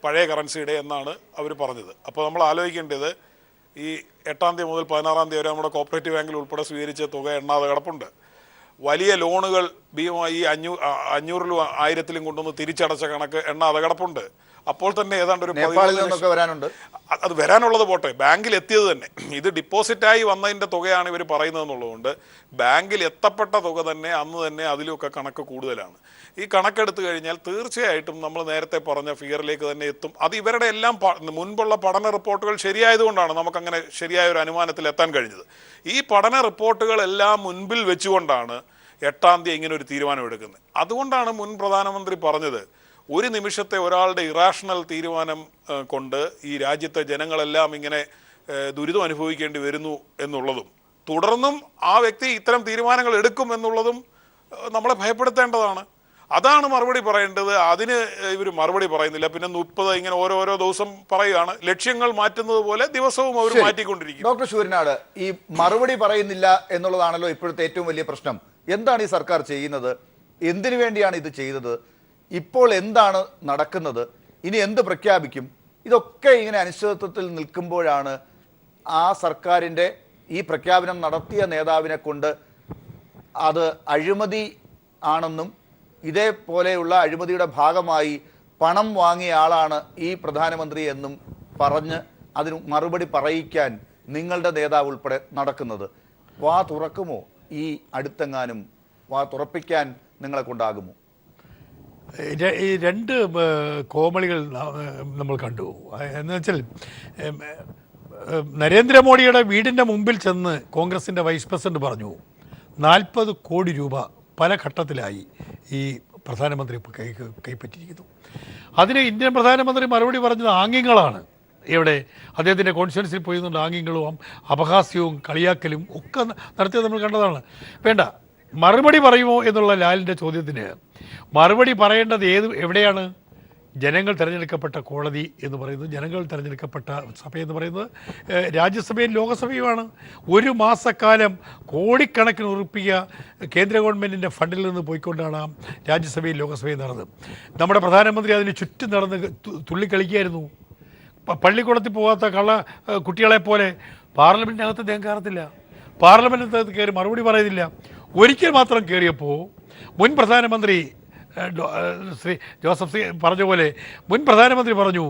പഴയ കറൻസിയുടെ എന്നാണ് അവർ പറഞ്ഞത്. അപ്പോൾ നമ്മൾ ആലോചിക്കേണ്ടത് ഈ 8-ാം തീയതി മുതൽ 16-ാം തീയതി വരെ നമ്മുടെ കോപ്പറേറ്റീവ് ബാങ്കിൽ ഉൾപ്പെടെ സ്വീകരിച്ച തുക എണ്ണാതെ കിടപ്പുണ്ട്. വലിയ ലോണുകൾ ഭീമമായി 500-ലും 1000-ലും കൊണ്ടുവന്ന് തിരിച്ചടച്ച കണക്ക് എണ്ണാതെ കിടപ്പുണ്ട്. അപ്പോൾ തന്നെ ഏതാണ്ട് ഒരു വരാനുണ്ട്. അത് വരാനുള്ളത് പോട്ടെ, ബാങ്കിൽ എത്തിയത് തന്നെ ഇത് ഡിപ്പോസിറ്റായി വന്നതിൻ്റെ തുകയാണ് ഇവർ പറയുന്നതെന്നുള്ളതുകൊണ്ട് ബാങ്കിൽ എത്തപ്പെട്ട തുക തന്നെ അന്ന് തന്നെ അതിലൊക്കെ കണക്ക് കൂടുതലാണ്. ഈ കണക്കെടുത്തു കഴിഞ്ഞാൽ തീർച്ചയായിട്ടും നമ്മൾ നേരത്തെ പറഞ്ഞ ഫിഗറിലേക്ക് തന്നെ എത്തും. അത് ഇവരുടെ എല്ലാം മുൻപുള്ള പഠന റിപ്പോർട്ടുകൾ ശരിയായതുകൊണ്ടാണ് നമുക്കങ്ങനെ ശരിയായ ഒരു അനുമാനത്തിൽ എത്താൻ കഴിഞ്ഞത്. ഈ പഠന റിപ്പോർട്ടുകളെല്ലാം മുൻപിൽ വെച്ചുകൊണ്ടാണ് 8-ാം തീയതി ഇങ്ങനെ ഒരു തീരുമാനം എടുക്കുന്നത്. അതുകൊണ്ടാണ് മുൻ പ്രധാനമന്ത്രി പറഞ്ഞത് ഒരു നിമിഷത്തെ ഒരാളുടെ ഇറാഷണൽ തീരുമാനം കൊണ്ട് ഈ രാജ്യത്തെ ജനങ്ങളെല്ലാം ഇങ്ങനെ ദുരിതം അനുഭവിക്കേണ്ടി വരുന്നു എന്നുള്ളതും തുടർന്നും ആ വ്യക്തി ഇത്തരം തീരുമാനങ്ങൾ എടുക്കും എന്നുള്ളതും നമ്മളെ ഭയപ്പെടുത്തേണ്ടതാണ്. അതാണ് മറുപടി പറയേണ്ടത്. അതിന് ഇവർ മറുപടി പറയുന്നില്ല. പിന്നെ 30 ഇങ്ങനെ ഓരോ ദിവസം പറയുകയാണ്. ലക്ഷ്യങ്ങൾ മാറ്റുന്നത് പോലെ ദിവസവും അവർ മാറ്റിക്കൊണ്ടിരിക്കും. ഡോക്ടർ ശൂരനാട്, ഈ മറുപടി പറയുന്നില്ല എന്നുള്ളതാണല്ലോ ഇപ്പോഴത്തെ ഏറ്റവും വലിയ പ്രശ്നം. എന്താണ് ഈ സർക്കാർ ചെയ്യുന്നത്? എന്തിനു വേണ്ടിയാണ് ഇത് ചെയ്തത്? ഇപ്പോൾ എന്താണ് നടക്കുന്നത്? ഇനി എന്ത് പ്രഖ്യാപിക്കും? ഇതൊക്കെ ഇങ്ങനെ അനിശ്ചിതത്വത്തിൽ നിൽക്കുമ്പോഴാണ് ആ സർക്കാരിൻ്റെ ഈ പ്രഖ്യാപനം നടത്തിയ നേതാവിനെ കൊണ്ട് അത് അഴിമതി ആണെന്നും ഇതേപോലെയുള്ള അഴിമതിയുടെ ഭാഗമായി പണം വാങ്ങിയ ആളാണ് ഈ പ്രധാനമന്ത്രി എന്നും പറഞ്ഞ് അതിന് മറുപടി പറയിക്കാൻ നിങ്ങളുടെ നേതാവ് ഉൾപ്പെടെ നടക്കുന്നത്. വാ തുറക്കുമോ? ഈ അടുത്തെങ്ങാനും വാ തുറപ്പിക്കാൻ നിങ്ങളെ കൊണ്ടാകുമോ? ഈ രണ്ട് കോമളികൾ നമ്മൾ കണ്ടു. എന്ന് വെച്ചാൽ നരേന്ദ്രമോദിയുടെ വീടിൻ്റെ മുമ്പിൽ ചെന്ന് കോൺഗ്രസിൻ്റെ വൈസ് പ്രസിഡന്റ് പറഞ്ഞു 40 കോടി രൂപ പല ഘട്ടത്തിലായി ഈ പ്രധാനമന്ത്രി ഇപ്പോൾ കൈപ്പറ്റിയിരിക്കുന്നു. അതിന് ഇന്ത്യൻ പ്രധാനമന്ത്രി മറുപടി പറഞ്ഞത് ആംഗ്യങ്ങളാണ്. ഇവിടെ അദ്ദേഹത്തിൻ്റെ കോൺസ്റ്റിറ്റ്യുവൻസിൽ പോയിരുന്നുണ്ട്. ആംഗ്യങ്ങളും അപഹാസ്യവും കളിയാക്കലും ഒക്കെ നടത്തിയത് നമ്മൾ കണ്ടതാണ്. വേണ്ട, മറുപടി പറയുമോ എന്നുള്ള ലാലിൻ്റെ ചോദ്യത്തിന് മറുപടി പറയേണ്ടത് എവിടെയാണ്? ജനങ്ങൾ തിരഞ്ഞെടുക്കപ്പെട്ട കോടതി എന്ന് പറയുന്നത്, ജനങ്ങൾ തിരഞ്ഞെടുക്കപ്പെട്ട സഭയെന്ന് പറയുന്നത് രാജ്യസഭയും ലോകസഭയുമാണ്. 1 മാസക്കാലം കോടിക്കണക്കിന് ഉറുപ്പിക കേന്ദ്ര ഗവൺമെൻറ്റിൻ്റെ ഫണ്ടിൽ നിന്ന് പോയിക്കൊണ്ടാണ് രാജ്യസഭയും ലോകസഭയും നടന്നത്. നമ്മുടെ പ്രധാനമന്ത്രി അതിന് ചുറ്റും നടന്ന് തുള്ളിക്കളിക്കുകയായിരുന്നു. പള്ളിക്കൂടത്തിൽ പോകാത്ത കുട്ടികളെപ്പോലെ പാർലമെൻറ്റിനകത്ത് അദ്ദേഹം കയറത്തില്ല. പാർലമെൻറ്റിനകത്ത് കയറി മറുപടി പറയുന്നില്ല. ഒരിക്കൽ മാത്രം കയറിയപ്പോൾ മുൻ പ്രധാനമന്ത്രി ശ്രീ ജോസഫ് പറഞ്ഞ പോലെ മുൻ പ്രധാനമന്ത്രി പറഞ്ഞു,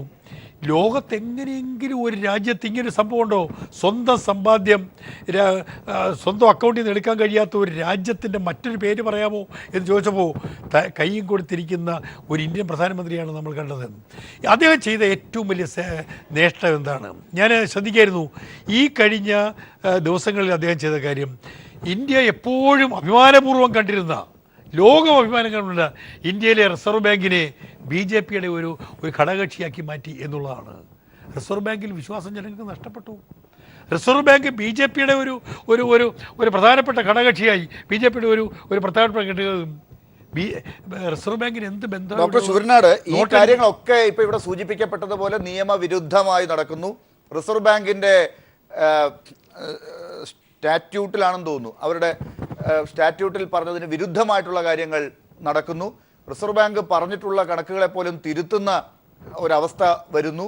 ലോകത്തെങ്ങനെയെങ്കിലും ഒരു രാജ്യത്ത് ഇങ്ങനൊരു സംഭവം ഉണ്ടോ? സ്വന്തം സമ്പാദ്യം സ്വന്തം അക്കൗണ്ടിൽ നിന്ന് എടുക്കാൻ കഴിയാത്ത ഒരു രാജ്യത്തിൻ്റെ മറ്റൊരു പേര് പറയാമോ എന്ന് ചോദിച്ചപ്പോൾ കൈയും കൊടുത്തിരിക്കുന്ന ഒരു ഇന്ത്യൻ പ്രധാനമന്ത്രിയാണ് നമ്മൾ കണ്ടത്. അദ്ദേഹം ചെയ്ത ഏറ്റവും വലിയ നേട്ടം എന്താണ്? ഞാൻ ശ്രദ്ധിക്കായിരുന്നു ഈ കഴിഞ്ഞ ദിവസങ്ങളിൽ അദ്ദേഹം ചെയ്ത കാര്യം. ഇന്ത്യ എപ്പോഴും അഭിമാനപൂർവ്വം കണ്ടിരുന്ന, ലോകം അഭിമാനം കണ്ടിരുന്ന ഇന്ത്യയിലെ റിസർവ് ബാങ്കിനെ BJPയുടെ ഒരു ഘടകകക്ഷിയാക്കി മാറ്റി എന്നുള്ളതാണ്. റിസർവ് ബാങ്കിൽ വിശ്വാസം ജനങ്ങൾക്ക് നഷ്ടപ്പെട്ടു. റിസർവ് ബാങ്ക് BJPയുടെ ഒരു പ്രധാനപ്പെട്ട ഘടകകക്ഷിയായി. BJPയുടെ ഒരു പ്രധാനപ്പെട്ട റിസർവ് ബാങ്കിന് എന്ത് ബന്ധം? ഡോക്ടർ ശൂരനാട്, ഈ കാര്യങ്ങളൊക്കെ ഇപ്പൊ ഇവിടെ സൂചിപ്പിക്കപ്പെട്ടതുപോലെ നിയമവിരുദ്ധമായി നടക്കുന്നു. റിസർവ് ബാങ്കിന്റെ സ്റ്റാറ്റ്യൂട്ടിലാണെന്ന് തോന്നുന്നു, അവരുടെ സ്റ്റാറ്റ്യൂട്ടിൽ പറഞ്ഞതിന് വിരുദ്ധമായിട്ടുള്ള കാര്യങ്ങൾ നടക്കുന്നു. റിസർവ് ബാങ്ക് പറഞ്ഞിട്ടുള്ള കണക്കുകളെ പോലും തിരുത്തുന്ന ഒരവസ്ഥ വരുന്നു.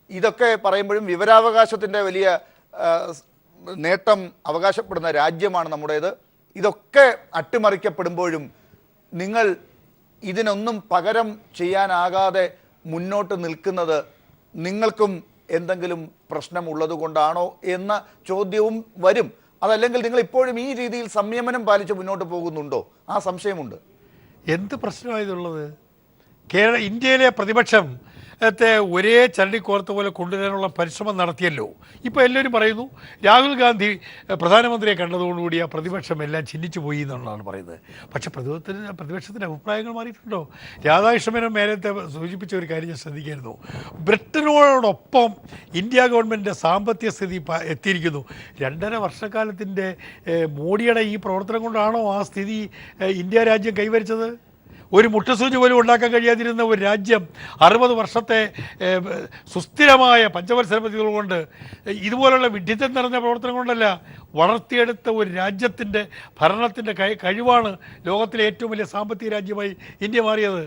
ഇതൊക്കെ പറയുമ്പോഴും വിവരാവകാശത്തിൻ്റെ വലിയ നേട്ടം അവകാശപ്പെടുന്ന രാജ്യമാണ് നമ്മുടേത്. ഇതൊക്കെ അട്ടിമറിക്കപ്പെടുമ്പോഴും നിങ്ങൾ ഇതിനൊന്നും പകരം ചെയ്യാനാകാതെ മുന്നോട്ട് നിൽക്കുന്നത് നിങ്ങൾക്കും എന്തെങ്കിലും പ്രശ്നമുള്ളത് കൊണ്ടാണോ എന്ന ചോദ്യവും വരും. അതല്ലെങ്കിൽ നിങ്ങൾ ഇപ്പോഴും ഈ രീതിയിൽ സംയമനം പാലിച്ച് മുന്നോട്ട് പോകുന്നുണ്ടോ? ആ സംശയമുണ്ട്. എന്ത് പ്രശ്നമായതുള്ളത്? ഇന്ത്യയിലെ പ്രതിപക്ഷം ഒരേ ചരടിക്കോർത്ത പോലെ കൊണ്ടുവരാനുള്ള പരിശ്രമം നടത്തിയല്ലോ. ഇപ്പോൾ എല്ലാവരും പറയുന്നു രാഹുൽ ഗാന്ധി പ്രധാനമന്ത്രിയെ കണ്ടതോടുകൂടി ആ പ്രതിപക്ഷം എല്ലാം ചിഹ്നിച്ചു പോയി എന്നുള്ളതാണ് പറയുന്നത്. പക്ഷേ പ്രതിപക്ഷത്തിൻ്റെ അഭിപ്രായങ്ങൾ മാറിയിട്ടുണ്ടോ? രാധാകൃഷ്ണൻ നേരത്തെ സൂചിപ്പിച്ച ഒരു കാര്യം ഞാൻ ശ്രദ്ധിക്കായിരുന്നു. ബ്രിട്ടനോടൊപ്പം ഇന്ത്യ ഗവൺമെൻറ്റിൻ്റെ സാമ്പത്തിക സ്ഥിതി എത്തിയിരിക്കുന്നു. 2.5 വർഷക്കാലത്തിൻ്റെ മോഡിയുടെ ഈ പ്രവർത്തനം കൊണ്ടാണോ ആ സ്ഥിതി ഇന്ത്യ രാജ്യം കൈവരിച്ചത്? ഒരു മുട്ടസൂചി പോലും ഉണ്ടാക്കാൻ കഴിയാതിരുന്ന ഒരു രാജ്യം 60 വർഷത്തെ സുസ്ഥിരമായ പഞ്ചവത്സര പദ്ധതികൾ കൊണ്ട്, ഇതുപോലുള്ള വിഡ്ഢിത്തം നിറഞ്ഞ പ്രവർത്തനം കൊണ്ടല്ല, വളർത്തിയെടുത്ത ഒരു രാജ്യത്തിൻ്റെ ഭരണത്തിൻ്റെ കഴിവാണ് ലോകത്തിലെ ഏറ്റവും വലിയ സാമ്പത്തിക രാജ്യമായി ഇന്ത്യ മാറിയത്.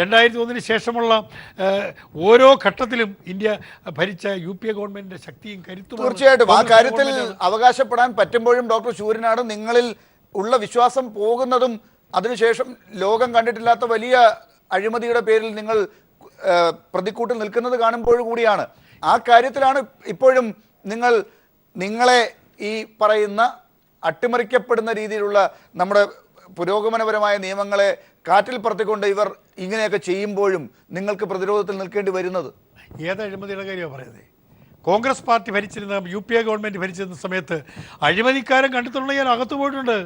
2001 ശേഷമുള്ള ഓരോ ഘട്ടത്തിലും ഇന്ത്യ ഭരിച്ച UPA ഗവൺമെൻറ്റിൻ്റെ ശക്തിയും കരുത്തും തീർച്ചയായിട്ടും ആ കാര്യത്തിൽ അവകാശപ്പെടാൻ പറ്റുമ്പോഴും ഡോക്ടർ ശൂരനാട്, നിങ്ങളിൽ ഉള്ള വിശ്വാസം പോകുന്നതും അതിനുശേഷം ലോകം കണ്ടിട്ടില്ലാത്ത വലിയ അഴിമതിയുടെ പേരിൽ നിങ്ങൾ പ്രതിക്കൂട്ടിൽ നിൽക്കുന്നത് കാണുമ്പോഴും കൂടിയാണ്. ആ കാര്യത്തിലാണ് ഇപ്പോഴും നിങ്ങളെ ഈ പറയുന്ന അട്ടിമറിക്കപ്പെടുന്ന രീതിയിലുള്ള നമ്മുടെ പുരോഗമനപരമായ നിയമങ്ങളെ കാറ്റിൽ പറത്തിക്കൊണ്ട് ഇവർ ഇങ്ങനെയൊക്കെ ചെയ്യുമ്പോഴും നിങ്ങൾക്ക് പ്രതിരോധത്തിൽ നിൽക്കേണ്ടി വരുന്നത്. ഏത് അഴിമതിയുടെ കാര്യമാണ് പറയുന്നത്? കോൺഗ്രസ് പാർട്ടി ഭരിച്ചിരുന്ന UPA ഗവൺമെൻറ് ഭരിച്ചിരുന്ന സമയത്ത് അഴിമതിക്കാരൻ കണ്ടെത്തുണ്ടെങ്കിൽ അകത്തു പോയിട്ടുണ്ട്.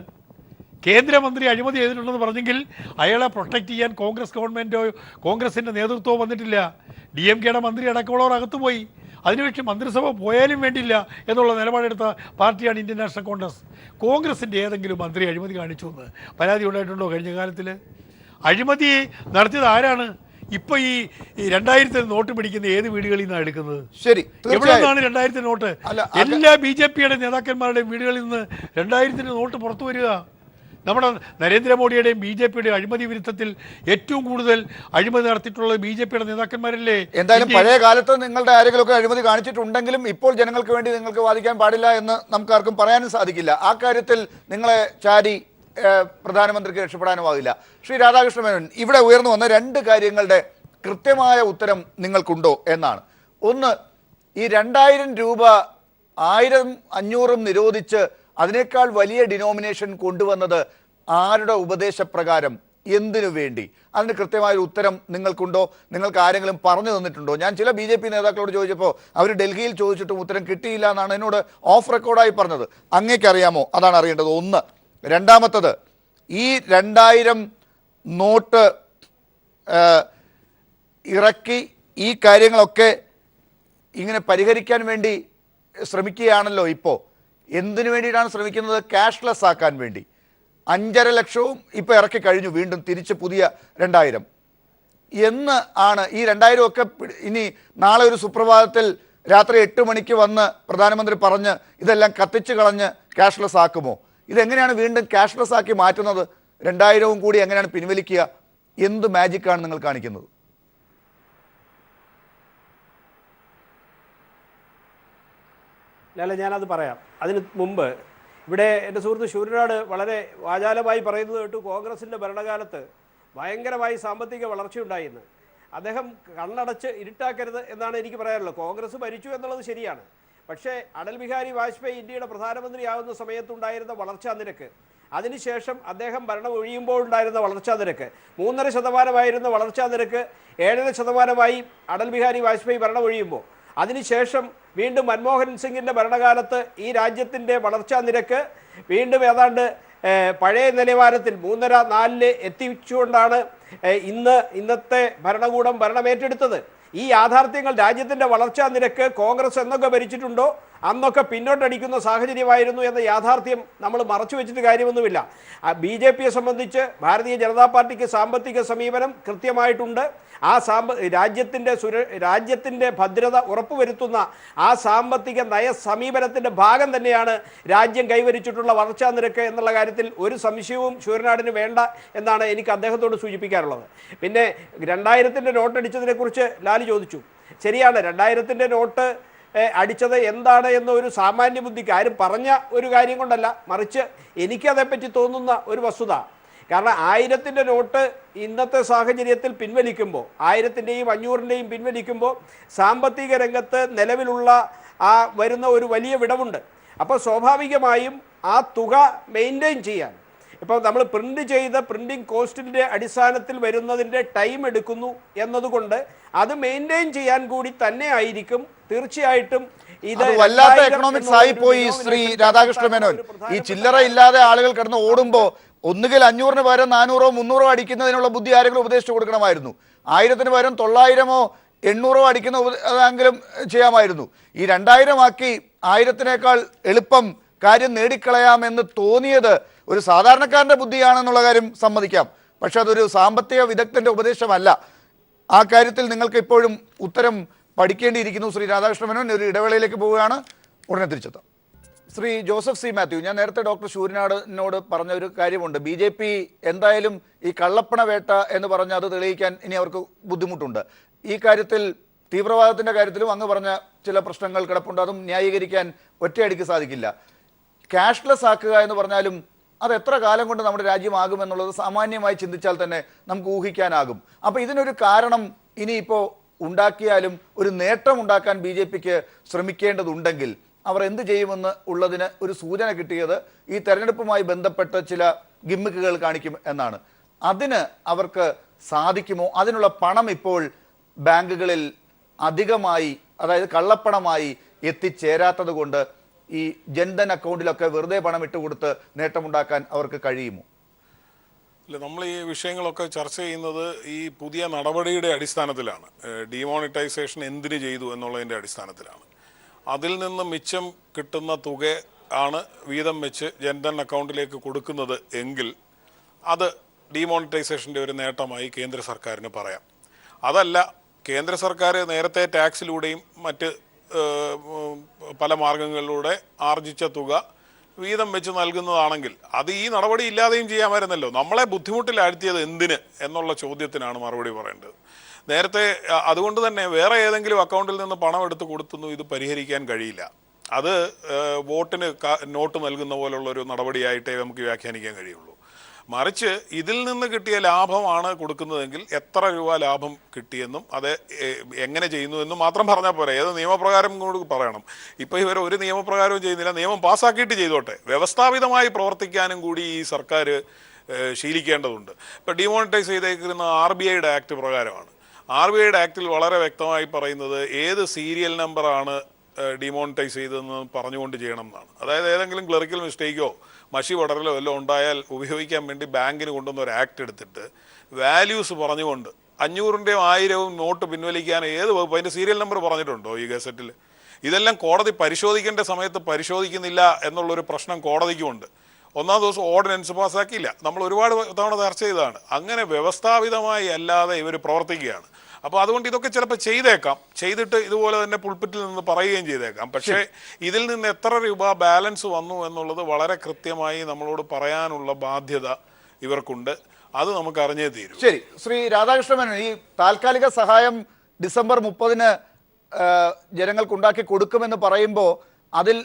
കേന്ദ്രമന്ത്രി അഴിമതി ചെയ്തിട്ടുണ്ടെന്ന് പറഞ്ഞെങ്കിൽ അയാളെ പ്രൊട്ടക്റ്റ് ചെയ്യാൻ കോൺഗ്രസ് ഗവൺമെൻറ്റോ കോൺഗ്രസിൻ്റെ നേതൃത്വമോ വന്നിട്ടില്ല. DMKയുടെ മന്ത്രി അടക്കമുള്ളവർ അകത്തുപോയി. അതിനുവേണ്ടി മന്ത്രിസഭ പോയാലും വേണ്ടില്ല എന്നുള്ള നിലപാടെടുത്ത പാർട്ടിയാണ് ഇന്ത്യൻ നാഷണൽ കോൺഗ്രസ്. കോൺഗ്രസിൻ്റെ ഏതെങ്കിലും മന്ത്രി അഴിമതി കാണിച്ചു എന്ന് പരാതി ഉണ്ടായിട്ടുണ്ടോ കഴിഞ്ഞ കാലത്തിൽ? അഴിമതി നടത്തിയത് ആരാണ്? ഇപ്പൊ ഈ 2000 നോട്ട് പിടിക്കുന്ന ഏത് വീടുകളിൽ നിന്നാണ് എടുക്കുന്നത്? ശരി, എവിടെ നിന്നാണ് 2000 നോട്ട്? അല്ല, എല്ലാ BJP നേതാക്കന്മാരുടെയും വീടുകളിൽ നിന്ന് 2000 നോട്ട് പുറത്തു വരിക. നമ്മുടെ നരേന്ദ്രമോദിയുടെയും BJP അഴിമതി വിരുദ്ധത്തിൽ ഏറ്റവും കൂടുതൽ അഴിമതി നടത്തിയിട്ടുള്ളത് BJP നേതാക്കന്മാരല്ലേ? എന്തായാലും പഴയ കാലത്ത് നിങ്ങളുടെ ആരെങ്കിലുമൊക്കെ അഴിമതി കാണിച്ചിട്ടുണ്ടെങ്കിലും ഇപ്പോൾ ജനങ്ങൾക്ക് വേണ്ടി നിങ്ങൾക്ക് വാദിക്കാൻ പാടില്ല എന്ന് നമുക്കാർക്കും പറയാനും സാധിക്കില്ല. ആ കാര്യത്തിൽ നിങ്ങളെ ചാരി പ്രധാനമന്ത്രിക്ക് രക്ഷപ്പെടാനുമാകില്ല. ശ്രീ രാധാകൃഷ്ണ മേനോൻ, ഇവിടെ ഉയർന്നു വന്ന 2 കാര്യങ്ങളുടെ കൃത്യമായ ഉത്തരം നിങ്ങൾക്കുണ്ടോ എന്നാണ്. ഒന്ന്, ഈ 2000 രൂപ 1000 500 നിരോധിച്ച് അതിനേക്കാൾ വലിയ ഡിനോമിനേഷൻ കൊണ്ടുവന്നത് ആരുടെ ഉപദേശപ്രകാരം, എന്തിനു വേണ്ടി? അതിന് കൃത്യമായൊരു ഉത്തരം നിങ്ങൾക്കുണ്ടോ? നിങ്ങൾക്ക് ആരെങ്കിലും പറഞ്ഞു തന്നിട്ടുണ്ടോ? ഞാൻ ചില BJP നേതാക്കളോട് ചോദിച്ചപ്പോൾ അവർ ഡൽഹിയിൽ ചോദിച്ചിട്ടും ഉത്തരം കിട്ടിയില്ല എന്നാണ് എന്നോട് ഓഫ് റെക്കോർഡായി പറഞ്ഞത്. അങ്ങേക്കറിയാമോ? അതാണ് അറിയേണ്ടത്. ഒന്ന്. രണ്ടാമത്തത്, ഈ 2000 നോട്ട് ഇറക്കി ഈ കാര്യങ്ങളൊക്കെ ഇങ്ങനെ പരിഹരിക്കാൻ വേണ്ടി ശ്രമിക്കുകയാണല്ലോ ഇപ്പോൾ. എന്തിനു വേണ്ടിയിട്ടാണ് ശ്രമിക്കുന്നത്? ക്യാഷ്ലെസ് ആക്കാൻ വേണ്ടി. 5.5 ലക്ഷവും ഇപ്പോൾ ഇറക്കി കഴിഞ്ഞു, വീണ്ടും തിരിച്ച് പുതിയ 2000 എന്ന് ആണ്. ഈ 2000 ഒക്കെ ഇനി നാളെ ഒരു സുപ്രഭാതത്തിൽ രാത്രി 8 മണിക്ക് വന്ന് പ്രധാനമന്ത്രി പറഞ്ഞ് ഇതെല്ലാം കത്തിച്ച് കളഞ്ഞ് ക്യാഷ്ലെസ് ആക്കുമോ? ഇതെങ്ങനെയാണ് വീണ്ടും ക്യാഷ്ലെസ് ആക്കി മാറ്റുന്നത്? 2000 കൂടി എങ്ങനെയാണ് പിൻവലിക്കുക? എന്ത് മാജിക്കാണ് നിങ്ങൾ കാണിക്കുന്നത്? അല്ല, ഞാനത് പറയാം. അതിന് മുമ്പ് ഇവിടെ എൻ്റെ സുഹൃത്ത് ശൂരനാട് വളരെ വാചാലമായി പറയുന്നത് കേട്ടു, കോൺഗ്രസിൻ്റെ ഭരണകാലത്ത് ഭയങ്കരമായി സാമ്പത്തിക വളർച്ചയുണ്ടായിരുന്നു. അദ്ദേഹം കണ്ണടച്ച് ഇരുട്ടാക്കരുത് എന്നാണ് എനിക്ക് പറയാനുള്ളത്. കോൺഗ്രസ് ഭരിച്ചു എന്നുള്ളത് ശരിയാണ്. പക്ഷേ അടൽ ബിഹാരി വാജ്പേയി ഇന്ത്യയുടെ പ്രധാനമന്ത്രിയാവുന്ന സമയത്തുണ്ടായിരുന്ന വളർച്ചാ നിരക്ക്, അതിനുശേഷം അദ്ദേഹം ഭരണം ഒഴിയുമ്പോൾ ഉണ്ടായിരുന്ന വളർച്ചാ നിരക്ക് 3.5% വളർച്ചാ നിരക്ക് 7% അടൽ ബിഹാരി വാജ്പേയി ഭരണം ഒഴിയുമ്പോൾ, അതിനുശേഷം വീണ്ടും മൻമോഹൻ സിംഗിൻ്റെ ഭരണകാലത്ത് ഈ രാജ്യത്തിൻ്റെ വളർച്ചാ നിരക്ക് വീണ്ടും ഏതാണ്ട് പഴയ നിലവാരത്തിൽ 3.5-4 എത്തിച്ചുകൊണ്ടാണ് ഇന്നത്തെ ഭരണകൂടം ഭരണമേറ്റെടുത്തത്. ഈ യാഥാർത്ഥ്യങ്ങൾ, രാജ്യത്തിൻ്റെ വളർച്ചാ നിരക്ക് കോൺഗ്രസ് എന്നൊക്കെ ഭരിച്ചിട്ടുണ്ടോ അന്നൊക്കെ പിന്നോട്ടടിക്കുന്ന സാഹചര്യമായിരുന്നു എന്ന യാഥാർത്ഥ്യം നമ്മൾ മറച്ചു വെച്ചിട്ട് കാര്യമൊന്നുമില്ല. BJPയെ സംബന്ധിച്ച് ഭാരതീയ ജനതാ പാർട്ടിക്ക് സാമ്പത്തിക സമീപനം കൃത്യമായിട്ടുണ്ട്. ആ രാജ്യത്തിൻ്റെ ഭദ്രത ഉറപ്പുവരുത്തുന്ന ആ സാമ്പത്തിക നയ സമീപനത്തിൻ്റെ ഭാഗം തന്നെയാണ് രാജ്യം കൈവരിച്ചിട്ടുള്ള വളർച്ചാ നിരക്ക് എന്നുള്ള കാര്യത്തിൽ ഒരു സംശയവും ശൂരനാടിന് വേണ്ട എന്നാണ് എനിക്ക് അദ്ദേഹത്തോട് സൂചിപ്പിക്കാനുള്ളത്. പിന്നെ 2000 നോട്ട് അടിച്ചതിനെക്കുറിച്ച് ലാലി ചോദിച്ചു. ശരിയാണ്, 2000 നോട്ട് അടിച്ചത് എന്താണ് എന്ന ഒരു സാമാന്യ ബുദ്ധിക്ക് ആരും പറഞ്ഞ ഒരു കാര്യം കൊണ്ടല്ല, മറിച്ച് എനിക്കതേപ്പറ്റി തോന്നുന്ന ഒരു വസ്തുത. കാരണം 1000 നോട്ട് ഇന്നത്തെ സാഹചര്യത്തിൽ പിൻവലിക്കുമ്പോൾ, 1000-ൻ്റെയും 500-ൻ്റെയും പിൻവലിക്കുമ്പോൾ സാമ്പത്തിക രംഗത്ത് നിലവിലുള്ള വരുന്ന ഒരു വലിയ വിടവുണ്ട്. അപ്പോൾ സ്വാഭാവികമായും ആ തുക മെയിൻറ്റെയിൻ ചെയ്യാൻ, ഇപ്പോൾ നമ്മൾ പ്രിന്റ് ചെയ്ത പ്രിന്റിംഗ് കോസ്റ്റിൻ്റെ അടിസ്ഥാനത്തിൽ വരുന്നതിൻ്റെ ടൈം എടുക്കുന്നു എന്നതുകൊണ്ട് അത് മെയിൻറ്റെയിൻ ചെയ്യാൻ കൂടി തന്നെ ആയിരിക്കും തീർച്ചയായിട്ടും. ഇത് വല്ലാത്ത എക്കണോമിക്സ് ആയിപ്പോയി ശ്രീ രാധാകൃഷ്ണ മേനോൻ. ഈ ചില്ലറ ഇല്ലാതെ ആളുകൾ കിടന്ന് ഓടുമ്പോൾ ഒന്നുകിൽ 500-ന് പകരം 400-ഓ 300-ഓ അടിക്കുന്നതിനുള്ള ബുദ്ധി ആരെങ്കിലും ഉപദേശിച്ചു കൊടുക്കണമായിരുന്നു. 1000-ന് പകരം 900-ഓ 800-ഓ അടിക്കുന്ന അതെങ്കിലും ചെയ്യാമായിരുന്നു. ഈ 2000 ആക്കി 1000-നേക്കാൾ എളുപ്പം കാര്യം നേടിക്കളയാമെന്ന് തോന്നിയത് ഒരു സാധാരണക്കാരൻ്റെ ബുദ്ധിയാണെന്നുള്ള കാര്യം സമ്മതിക്കാം. പക്ഷെ അതൊരു സാമ്പത്തിക വിദഗ്ധൻ്റെ ഉപദേശമല്ല. ആ കാര്യത്തിൽ നിങ്ങൾക്ക് ഇപ്പോഴും ഉത്തരം പഠിക്കേണ്ടിയിരിക്കുന്നു. ശ്രീ രാധാകൃഷ്ണ മേനോൻ, ഒരു ഇടവേളയിലേക്ക് പോവുകയാണ്, ഉടനെ തിരിച്ചെത്താം. ശ്രീ ജോസഫ് സി മാത്യു, ഞാൻ നേരത്തെ ഡോക്ടർ ശൂരനാടിനോട് പറഞ്ഞ ഒരു കാര്യമുണ്ട്. BJP എന്തായാലും ഈ കള്ളപ്പണ വേട്ട എന്ന് പറഞ്ഞ് അത് തെളിയിക്കാൻ ഇനി അവർക്ക് ബുദ്ധിമുട്ടുണ്ട്. ഈ കാര്യത്തിൽ തീവ്രവാദത്തിൻ്റെ കാര്യത്തിലും അങ്ങ് പറഞ്ഞ ചില പ്രശ്നങ്ങൾ കിടപ്പുണ്ട്. അതും ന്യായീകരിക്കാൻ ഒറ്റയടിക്ക് സാധിക്കില്ല. ക്യാഷ്ലെസ് ആക്കുക എന്ന് പറഞ്ഞാലും അത് എത്ര കാലം കൊണ്ട് നമ്മുടെ രാജ്യമാകുമെന്നുള്ളത് സാമാന്യമായി ചിന്തിച്ചാൽ തന്നെ നമുക്ക് ഊഹിക്കാനാകും. അപ്പോൾ ഇതിനൊരു കാരണം ഇനിയിപ്പോൾ ഉണ്ടാക്കിയാലും ഒരു നേട്ടം ഉണ്ടാക്കാൻ BJPക്ക് ശ്രമിക്കേണ്ടതുണ്ടെങ്കിൽ അവർ എന്ത് ചെയ്യുമെന്ന് ഉള്ളതിന് ഒരു സൂചന കിട്ടിയത് ഈ തെരഞ്ഞെടുപ്പുമായി ബന്ധപ്പെട്ട് ചില ഗിമ്മിക്കുകൾ കാണിക്കും എന്നാണ്. അതിന് അവർക്ക് സാധിക്കുമോ? അതിനുള്ള പണം ഇപ്പോൾ ബാങ്കുകളിൽ അധികമായി, അതായത് കള്ളപ്പണമായി എത്തിച്ചേരാത്തത് കൊണ്ട് ഈ ജൻധൻ അക്കൗണ്ടിലൊക്കെ വെറുതെ പണം ഇട്ടുകൊടുത്ത് നേട്ടമുണ്ടാക്കാൻ അവർക്ക് കഴിയുമോ? ഇല്ല, നമ്മൾ ഈ വിഷയങ്ങളൊക്കെ ചർച്ച ചെയ്യുന്നത് ഈ പുതിയ നടപടിയുടെ അടിസ്ഥാനത്തിലാണ്. ഡിമോണിറ്റൈസേഷൻ എന്തിന് ചെയ്തു എന്നുള്ളതിൻ്റെ അടിസ്ഥാനത്തിലാണ്. അതിൽ നിന്ന് മിച്ചം കിട്ടുന്ന തുക ആണ് വീതം വെച്ച് ജൻധൻ അക്കൗണ്ടിലേക്ക് കൊടുക്കുന്നത് എങ്കിൽ അത് ഡീമോണിറ്റൈസേഷൻ്റെ ഒരു നേട്ടമായി കേന്ദ്ര സർക്കാരിന് പറയാം. അതല്ല, കേന്ദ്ര സർക്കാർ നേരത്തെ ടാക്സിലൂടെയും മറ്റ് പല മാർഗങ്ങളിലൂടെ ആർജിച്ച തുക വീതം വെച്ച് നൽകുന്നതാണെങ്കിൽ അത് ഈ നടപടി ഇല്ലാതെയും ചെയ്യാമായിരുന്നല്ലോ. നമ്മളെ ബുദ്ധിമുട്ടിലാഴ്ത്തിയത് എന്തിന് എന്നുള്ള ചോദ്യത്തിനാണ് മറുപടി പറയേണ്ടത്. നേരത്തെ അതുകൊണ്ട് തന്നെ വേറെ ഏതെങ്കിലും അക്കൗണ്ടിൽ നിന്ന് പണം എടുത്ത് കൊടുത്തൊന്നും ഇത് പരിഹരിക്കാൻ കഴിയില്ല. അത് വോട്ടിന് നോട്ട് നൽകുന്ന പോലുള്ള ഒരു നടപടിയായിട്ടേ നമുക്ക് വ്യാഖ്യാനിക്കാൻ കഴിയുള്ളൂ. മറിച്ച് ഇതിൽ നിന്ന് കിട്ടിയ ലാഭമാണ് കൊടുക്കുന്നതെങ്കിൽ എത്ര രൂപ ലാഭം കിട്ടിയെന്നും അത് എങ്ങനെ ചെയ്യുന്നു എന്നും മാത്രം പറഞ്ഞാൽ പോരാ, ഏത് നിയമപ്രകാരം കൂടി പറയണം. ഇപ്പോൾ ഇവർ ഒരു നിയമപ്രകാരവും ചെയ്യുന്നില്ല, നിയമം പാസ്സാക്കിയിട്ട് ചെയ്തോട്ടെ. വ്യവസ്ഥാപിതമായി പ്രവർത്തിക്കാനും കൂടി ഈ സർക്കാർ ശീലിക്കേണ്ടതുണ്ട്. ഇപ്പോൾ ഡിമോണിറ്റൈസ് ചെയ്തേക്കുന്ന RBIയുടെ ആക്ട് പ്രകാരമാണ്. RBIയുടെ ആക്ടിൽ വളരെ വ്യക്തമായി പറയുന്നത് ഏത് സീരിയൽ നമ്പറാണ് ഡിമോണിറ്റൈസ് ചെയ്തതെന്ന് പറഞ്ഞുകൊണ്ട് ചെയ്യണം എന്നാണ്. അതായത് ഏതെങ്കിലും ക്ലറിക്കൽ മിസ്റ്റേക്കോ മഷി പടരലോ എല്ലാം ഉണ്ടായാൽ ഉപയോഗിക്കാൻ വേണ്ടി ബാങ്കിന് കൊണ്ടുവന്ന ഒരു ആക്ട് എടുത്തിട്ട് വാല്യൂസ് പറഞ്ഞുകൊണ്ട് 500-ൻ്റെയും 1000-വും നോട്ട് പിൻവലിക്കാൻ ഏത് വകുപ്പ് അതിൻ്റെ സീരിയൽ നമ്പർ പറഞ്ഞിട്ടുണ്ടോ ഈ ഗസറ്റിൽ? ഇതെല്ലാം കോടതി പരിശോധിക്കേണ്ട സമയത്ത് പരിശോധിക്കുന്നില്ല എന്നുള്ളൊരു പ്രശ്നം കോടതിക്കുമുണ്ട്. ഒന്നാം ദിവസം ഓർഡിനൻസ് പാസ്സാക്കിയില്ല, നമ്മൾ ഒരുപാട് തവണ ചർച്ച ചെയ്തതാണ്. അങ്ങനെ വ്യവസ്ഥാപിതമായി അല്ലാതെ ഇവർ പ്രവർത്തിക്കുകയാണ്. അപ്പോൾ അതുകൊണ്ട് ഇതൊക്കെ ചിലപ്പോൾ ചെയ്തേക്കാം, ചെയ്തിട്ട് ഇതുപോലെ തന്നെ പുൾപിറ്റിൽ നിന്ന് പറയുകയും ചെയ്തേക്കാം. പക്ഷേ ഇതിൽ നിന്ന് എത്ര രൂപ ബാലൻസ് വന്നു എന്നുള്ളത് വളരെ കൃത്യമായി നമ്മളോട് പറയാനുള്ള ബാധ്യത ഇവർക്കുണ്ട്. അത് നമുക്ക് അറിഞ്ഞേ തീരും. ശരി, ശ്രീ രാധാകൃഷ്ണൻ, ഈ താൽക്കാലിക സഹായം ഡിസംബർ 30-ന് ജനങ്ങൾക്കുണ്ടാക്കി കൊടുക്കുമെന്ന് പറയുമ്പോൾ അതിൽ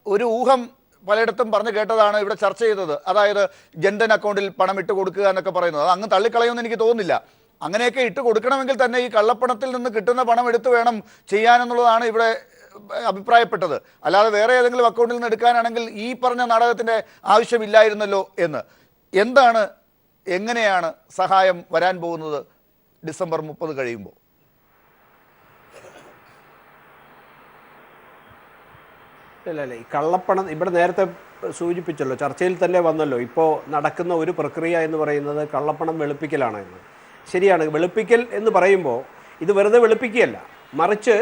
ഒരു ഊഹം പലയിടത്തും പറഞ്ഞു കേട്ടതാണ് ഇവിടെ ചർച്ച ചെയ്തത്. അതായത് ജൻധൻ അക്കൗണ്ടിൽ പണം ഇട്ട് കൊടുക്കുക എന്നൊക്കെ പറയുന്നത്. അത് അങ്ങ് തള്ളിക്കളയുമെന്ന് എനിക്ക് തോന്നുന്നില്ല. അങ്ങനെയൊക്കെ ഇട്ട് കൊടുക്കണമെങ്കിൽ തന്നെ ഈ കള്ളപ്പണത്തിൽ നിന്ന് കിട്ടുന്ന പണം എടുത്ത് വേണം ചെയ്യാനെന്നുള്ളതാണ് ഇവിടെ അഭിപ്രായപ്പെട്ടത്. അല്ലാതെ വേറെ ഏതെങ്കിലും അക്കൗണ്ടിൽ നിന്ന് എടുക്കാനാണെങ്കിൽ ഈ പറഞ്ഞ നാടകത്തിൻ്റെ ആവശ്യമില്ലായിരുന്നല്ലോ എന്ന്. എന്താണ്, എങ്ങനെയാണ് സഹായം വരാൻ പോകുന്നത് ഡിസംബർ 30 കഴിയുമ്പോൾ? ഇല്ല, ഈ കള്ളപ്പണം ഇവിടെ നേരത്തെ സൂചിപ്പിച്ചല്ലോ, ചർച്ചയിൽ തന്നെ വന്നല്ലോ. ഇപ്പോൾ നടക്കുന്ന ഒരു പ്രക്രിയ എന്ന് പറയുന്നത് കള്ളപ്പണം വെളുപ്പിക്കലാണ് എന്ന്. ശരിയാണ്, വെളുപ്പിക്കൽ എന്ന് പറയുമ്പോൾ ഇത് വെറുതെ വെളുപ്പിക്കുകയല്ല, മറിച്ച്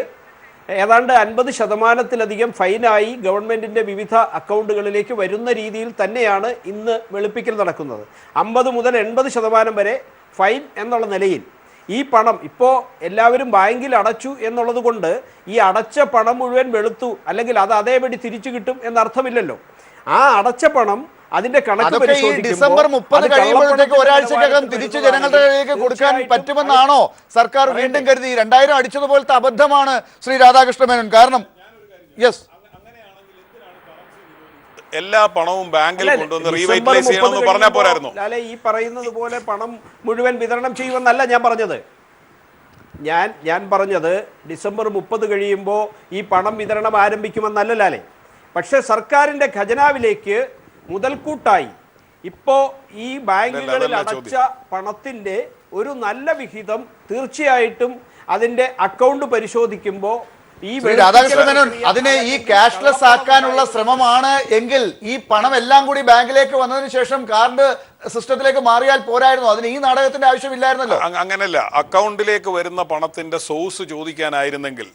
ഏതാണ്ട് 50% ഫൈനായി ഗവൺമെൻറ്റിൻ്റെ വിവിധ അക്കൗണ്ടുകളിലേക്ക് വരുന്ന രീതിയിൽ തന്നെയാണ് ഇന്ന് വെളുപ്പിക്കൽ നടക്കുന്നത്. 50 മുതൽ 80% വരെ ഫൈൻ എന്നുള്ള നിലയിൽ ഈ പണം ഇപ്പോൾ എല്ലാവരും ബാങ്കിൽ അടച്ചു എന്നുള്ളത് കൊണ്ട് ഈ അടച്ച പണം മുഴുവൻ വെളുത്തു അല്ലെങ്കിൽ അത് അതേപടി തിരിച്ചു കിട്ടും എന്നർത്ഥമില്ലല്ലോ. ആ അടച്ച പണം അതിന്റെ കണക്ക് ഡിസംബർ 30 കഴിയുമ്പോഴത്തേക്ക് ഒരാഴ്ചക്കകം തിരിച്ച് ജനങ്ങളുടെ കയ്യിലേക്ക് കൊടുക്കാൻ പറ്റുമെന്നാണോ സർക്കാർ വീണ്ടും കരുതി? 2000 അടിച്ചതുപോലത്തെ അബദ്ധമാണ് ശ്രീ രാധാകൃഷ്ണ മേനോൻ. കാരണം എല്ലാ പണവും ബാങ്കിൽ കൊണ്ടുവന്ന് റീവൈറ്റലൈസ് ചെയ്യണമെന്ന് പറഞ്ഞാൽ പോരായിരുന്നു? അല്ലെ, ഈ പറയുന്നത് പോലെ പണം മുഴുവൻ വിതരണം ചെയ്യുമെന്നല്ല ഞാൻ പറഞ്ഞത്. ഞാൻ പറഞ്ഞത് ഡിസംബർ 30 കഴിയുമ്പോൾ ഈ പണം വിതരണം ആരംഭിക്കുമെന്നല്ല ലാലെ. പക്ഷെ സർക്കാരിന്റെ ഖജനാവിലേക്ക് മുതൽക്കൂട്ടായി ഇപ്പോ ഈ ബാങ്കുകളിൽ അടച്ച പണത്തിന്റെ ഒരു നല്ല വിഹിതം തീർച്ചയായിട്ടും അതിന്റെ അക്കൗണ്ട് പരിശോധിക്കുമ്പോൾ രാധാകൃഷ്ണ മേനോൻ അതിനെ ഈ ക്യാഷ്ലെസ് ആക്കാനുള്ള ശ്രമമാണ് എങ്കിൽ ഈ പണം എല്ലാം കൂടി ബാങ്കിലേക്ക് വന്നതിന് ശേഷം കാർഡ് സിസ്റ്റത്തിലേക്ക് മാറിയാൽ പോരായിരുന്നു? അതിന് ഈ നാടകത്തിന്റെ ആവശ്യമില്ലായിരുന്നല്ലോ. അങ്ങനല്ല, അക്കൗണ്ടിലേക്ക് വരുന്ന പണത്തിന്റെ സോഴ്സ് ചോദിക്കാനായിരുന്നെങ്കിൽ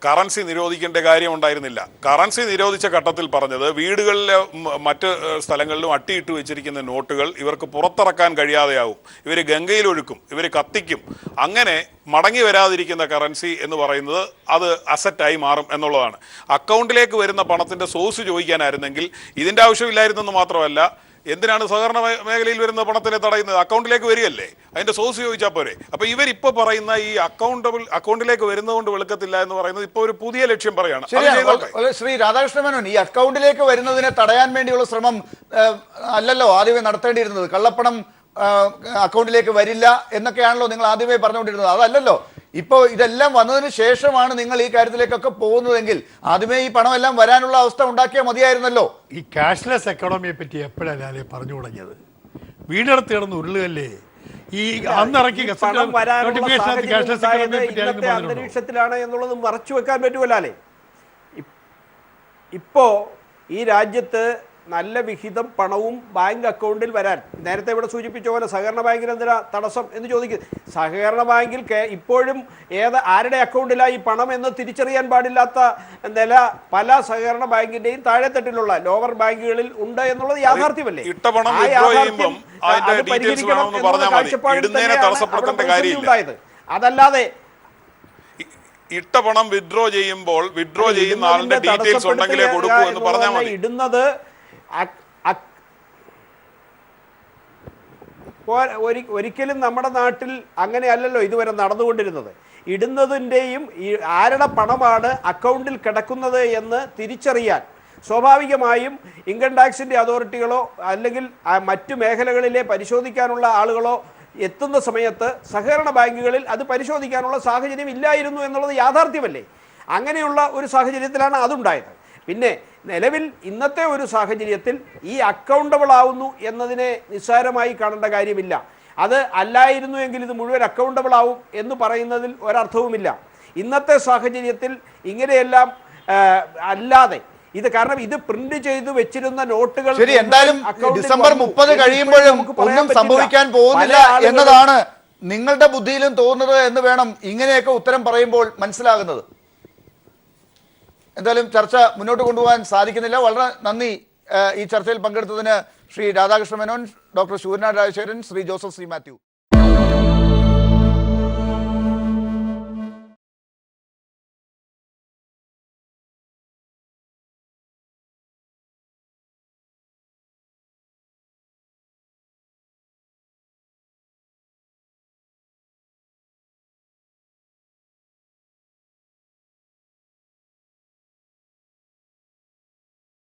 കറൻസി നിരോധിക്കേണ്ട കാര്യം ഉണ്ടായിരുന്നില്ല. കറൻസി നിരോധിച്ച ഘട്ടത്തിൽ പറഞ്ഞത് വീടുകളിലെ മറ്റ് സ്ഥലങ്ങളിലും അട്ടിയിട്ട് വെച്ചിരിക്കുന്ന നോട്ടുകൾ ഇവർക്ക് പുറത്തിറക്കാൻ കഴിയാതെയാവും, ഇവർ ഗംഗയിലൊഴുക്കും, ഇവർ കത്തിക്കും. അങ്ങനെ മടങ്ങി വരാതിരിക്കുന്ന കറൻസി എന്ന് പറയുന്നത് അത് അസറ്റായി മാറും എന്നുള്ളതാണ്. അക്കൗണ്ടിലേക്ക് വരുന്ന പണത്തിൻ്റെ സോഴ്സ് ചോദിക്കാനായിരുന്നെങ്കിൽ ഇതിൻ്റെ ആവശ്യമില്ലായിരുന്നെന്ന് മാത്രമല്ല, എന്തിനാണ് സഹകരണ മേഖലയിൽ വരുന്ന പണത്തിനെ തടയുന്നത്? അക്കൗണ്ടിലേക്ക് വരികയല്ലേ, അതിന്റെ സോഴ്സ് ചോദിച്ചാൽ പോരെ. അപ്പൊ ഇവരിപ്പോ പറയുന്ന ഈ അക്കൗണ്ടിലേക്ക് വരുന്നതുകൊണ്ട് വെളുക്കത്തില്ല എന്ന് പറയുന്നത് ഇപ്പൊ ഒരു പുതിയ ലക്ഷ്യം പറയാണ്. ശ്രീ രാധാകൃഷ്ണ മേനോൻ, ഈ അക്കൗണ്ടിലേക്ക് വരുന്നതിനെ തടയാൻ വേണ്ടിയുള്ള ശ്രമം അല്ലല്ലോ ആദ്യമേ നടത്തേണ്ടിയിരുന്നത്. കള്ളപ്പണം അക്കൗണ്ടിലേക്ക് വരില്ല എന്നൊക്കെയാണല്ലോ നിങ്ങൾ ആദ്യമേ പറഞ്ഞുകൊണ്ടിരുന്നത്. അതല്ലല്ലോ, ഇപ്പോൾ ഇതെല്ലാം വന്നതിന് ശേഷമാണ് നിങ്ങൾ ഈ കാര്യത്തിലേക്കൊക്കെ പോകുന്നതെങ്കിൽ ആദ്യമേ ഈ പണം എല്ലാം വരാനുള്ള അവസ്ഥ ഉണ്ടാക്കിയാൽ മതിയായിരുന്നല്ലോ. ഈ ക്യാഷ്ലെസ് എക്കണോമിയെ പറ്റി എപ്പോഴല്ലേ പറഞ്ഞു തുടങ്ങിയത്? വീടെടുത്ത് കിടന്ന് ഉരുളുകല്ലേ ഈ അന്നിറക്കി അന്തരീക്ഷത്തിലാണ് എന്നുള്ളത് മറച്ചു വെക്കാൻ പറ്റുമല്ലേ. ഇപ്പോ ഈ രാജ്യത്ത് നല്ല വിഹിതം പണവും ബാങ്ക് അക്കൗണ്ടിൽ വരാൻ, നേരത്തെ ഇവിടെ സൂചിപ്പിച്ച പോലെ സഹകരണ ബാങ്കിന് എന്തിനാ തടസ്സം എന്ന് ചോദിക്കും. സഹകരണ ബാങ്കിൽ ഇപ്പോഴും ആരുടെ അക്കൗണ്ടിലായി പണം എന്ന് തിരിച്ചറിയാൻ പാടില്ലാത്ത നില പല സഹകരണ ബാങ്കിന്റെയും താഴെത്തട്ടിലുള്ള ലോവർ ബാങ്കുകളിൽ ഉണ്ട് എന്നുള്ളത് യാഥാർത്ഥ്യമല്ലേ? ആ യാഥാർത്ഥ്യം അത് പരിഹരിക്കണം എന്നുള്ള കാഴ്ചപ്പാടിൽ തന്നെയാണ് ഉണ്ടായത്. അതല്ലാതെ ഇട്ട പണം വിഡ്രോ ചെയ്യുമ്പോൾ വിഡ്രോ ചെയ്യുന്ന ആളിന്റെ ഡീറ്റെയിൽസ് ഉണ്ടെങ്കിലേ കൊടുക്കൂ എന്ന് പറഞ്ഞാൽ മതി. ഇടുന്നത് ഒരിക്കലും നമ്മുടെ നാട്ടിൽ അങ്ങനെയല്ലല്ലോ ഇതുവരെ നടന്നുകൊണ്ടിരുന്നത്. ഇടുന്നതിൻ്റെയും ആരുടെ പണമാണ് അക്കൗണ്ടിൽ കിടക്കുന്നത് എന്ന് തിരിച്ചറിയാൻ സ്വാഭാവികമായും ഇൻകം ടാക്സിൻ്റെ അതോറിറ്റികളോ അല്ലെങ്കിൽ മറ്റു മേഖലകളിലെ പരിശോധിക്കാനുള്ള ആളുകളോ എത്തുന്ന സമയത്ത് സഹകരണ ബാങ്കുകളിൽ അത് പരിശോധിക്കാനുള്ള സാഹചര്യം ഇല്ലായിരുന്നു എന്നുള്ളത് യാഥാർത്ഥ്യമല്ലേ? അങ്ങനെയുള്ള ഒരു സാഹചര്യത്തിലാണ് അതുണ്ടായത്. പിന്നെ നിലവിൽ ഇന്നത്തെ ഒരു സാഹചര്യത്തിൽ ഈ അക്കൗണ്ടബിൾ ആവുന്നു എന്നതിനെ നിസ്സാരമായി കാണേണ്ട കാര്യമില്ല. അത് അല്ലായിരുന്നു എങ്കിൽ ഇത് മുഴുവൻ അക്കൗണ്ടബിൾ ആവും എന്ന് പറയുന്നതിൽ ഒരർത്ഥവുമില്ല. ഇന്നത്തെ സാഹചര്യത്തിൽ ഇങ്ങനെയെല്ലാം അല്ലാതെ ഇത്, കാരണം ഇത് പ്രിന്റ് ചെയ്ത് വെച്ചിരുന്ന നോട്ടുകൾ ശരി, എന്തായാലും ഡിസംബർ 30 കഴിയുമ്പോഴും ഒന്നും സംഭവിക്കാൻ പോകുന്നില്ല എന്നതാണ് നിങ്ങളുടെ ബുദ്ധിയിലും തോന്നുന്നത് എന്ന് വേണം ഇങ്ങനെയൊക്കെ ഉത്തരം പറയുമ്പോൾ മനസ്സിലാകുന്നത്. എന്തായാലും ചർച്ച മുന്നോട്ട് കൊണ്ടുപോകാൻ സാധിക്കുന്നില്ല. വളരെ നന്ദി ഈ ചർച്ചയിൽ പങ്കെടുത്തതിന് ശ്രീ രാധാകൃഷ്ണ മേനോൻ, ഡോക്ടർ ശൂരനാട് രാജശേഖരൻ, ശ്രീ ജോസഫ് സി മാത്യു.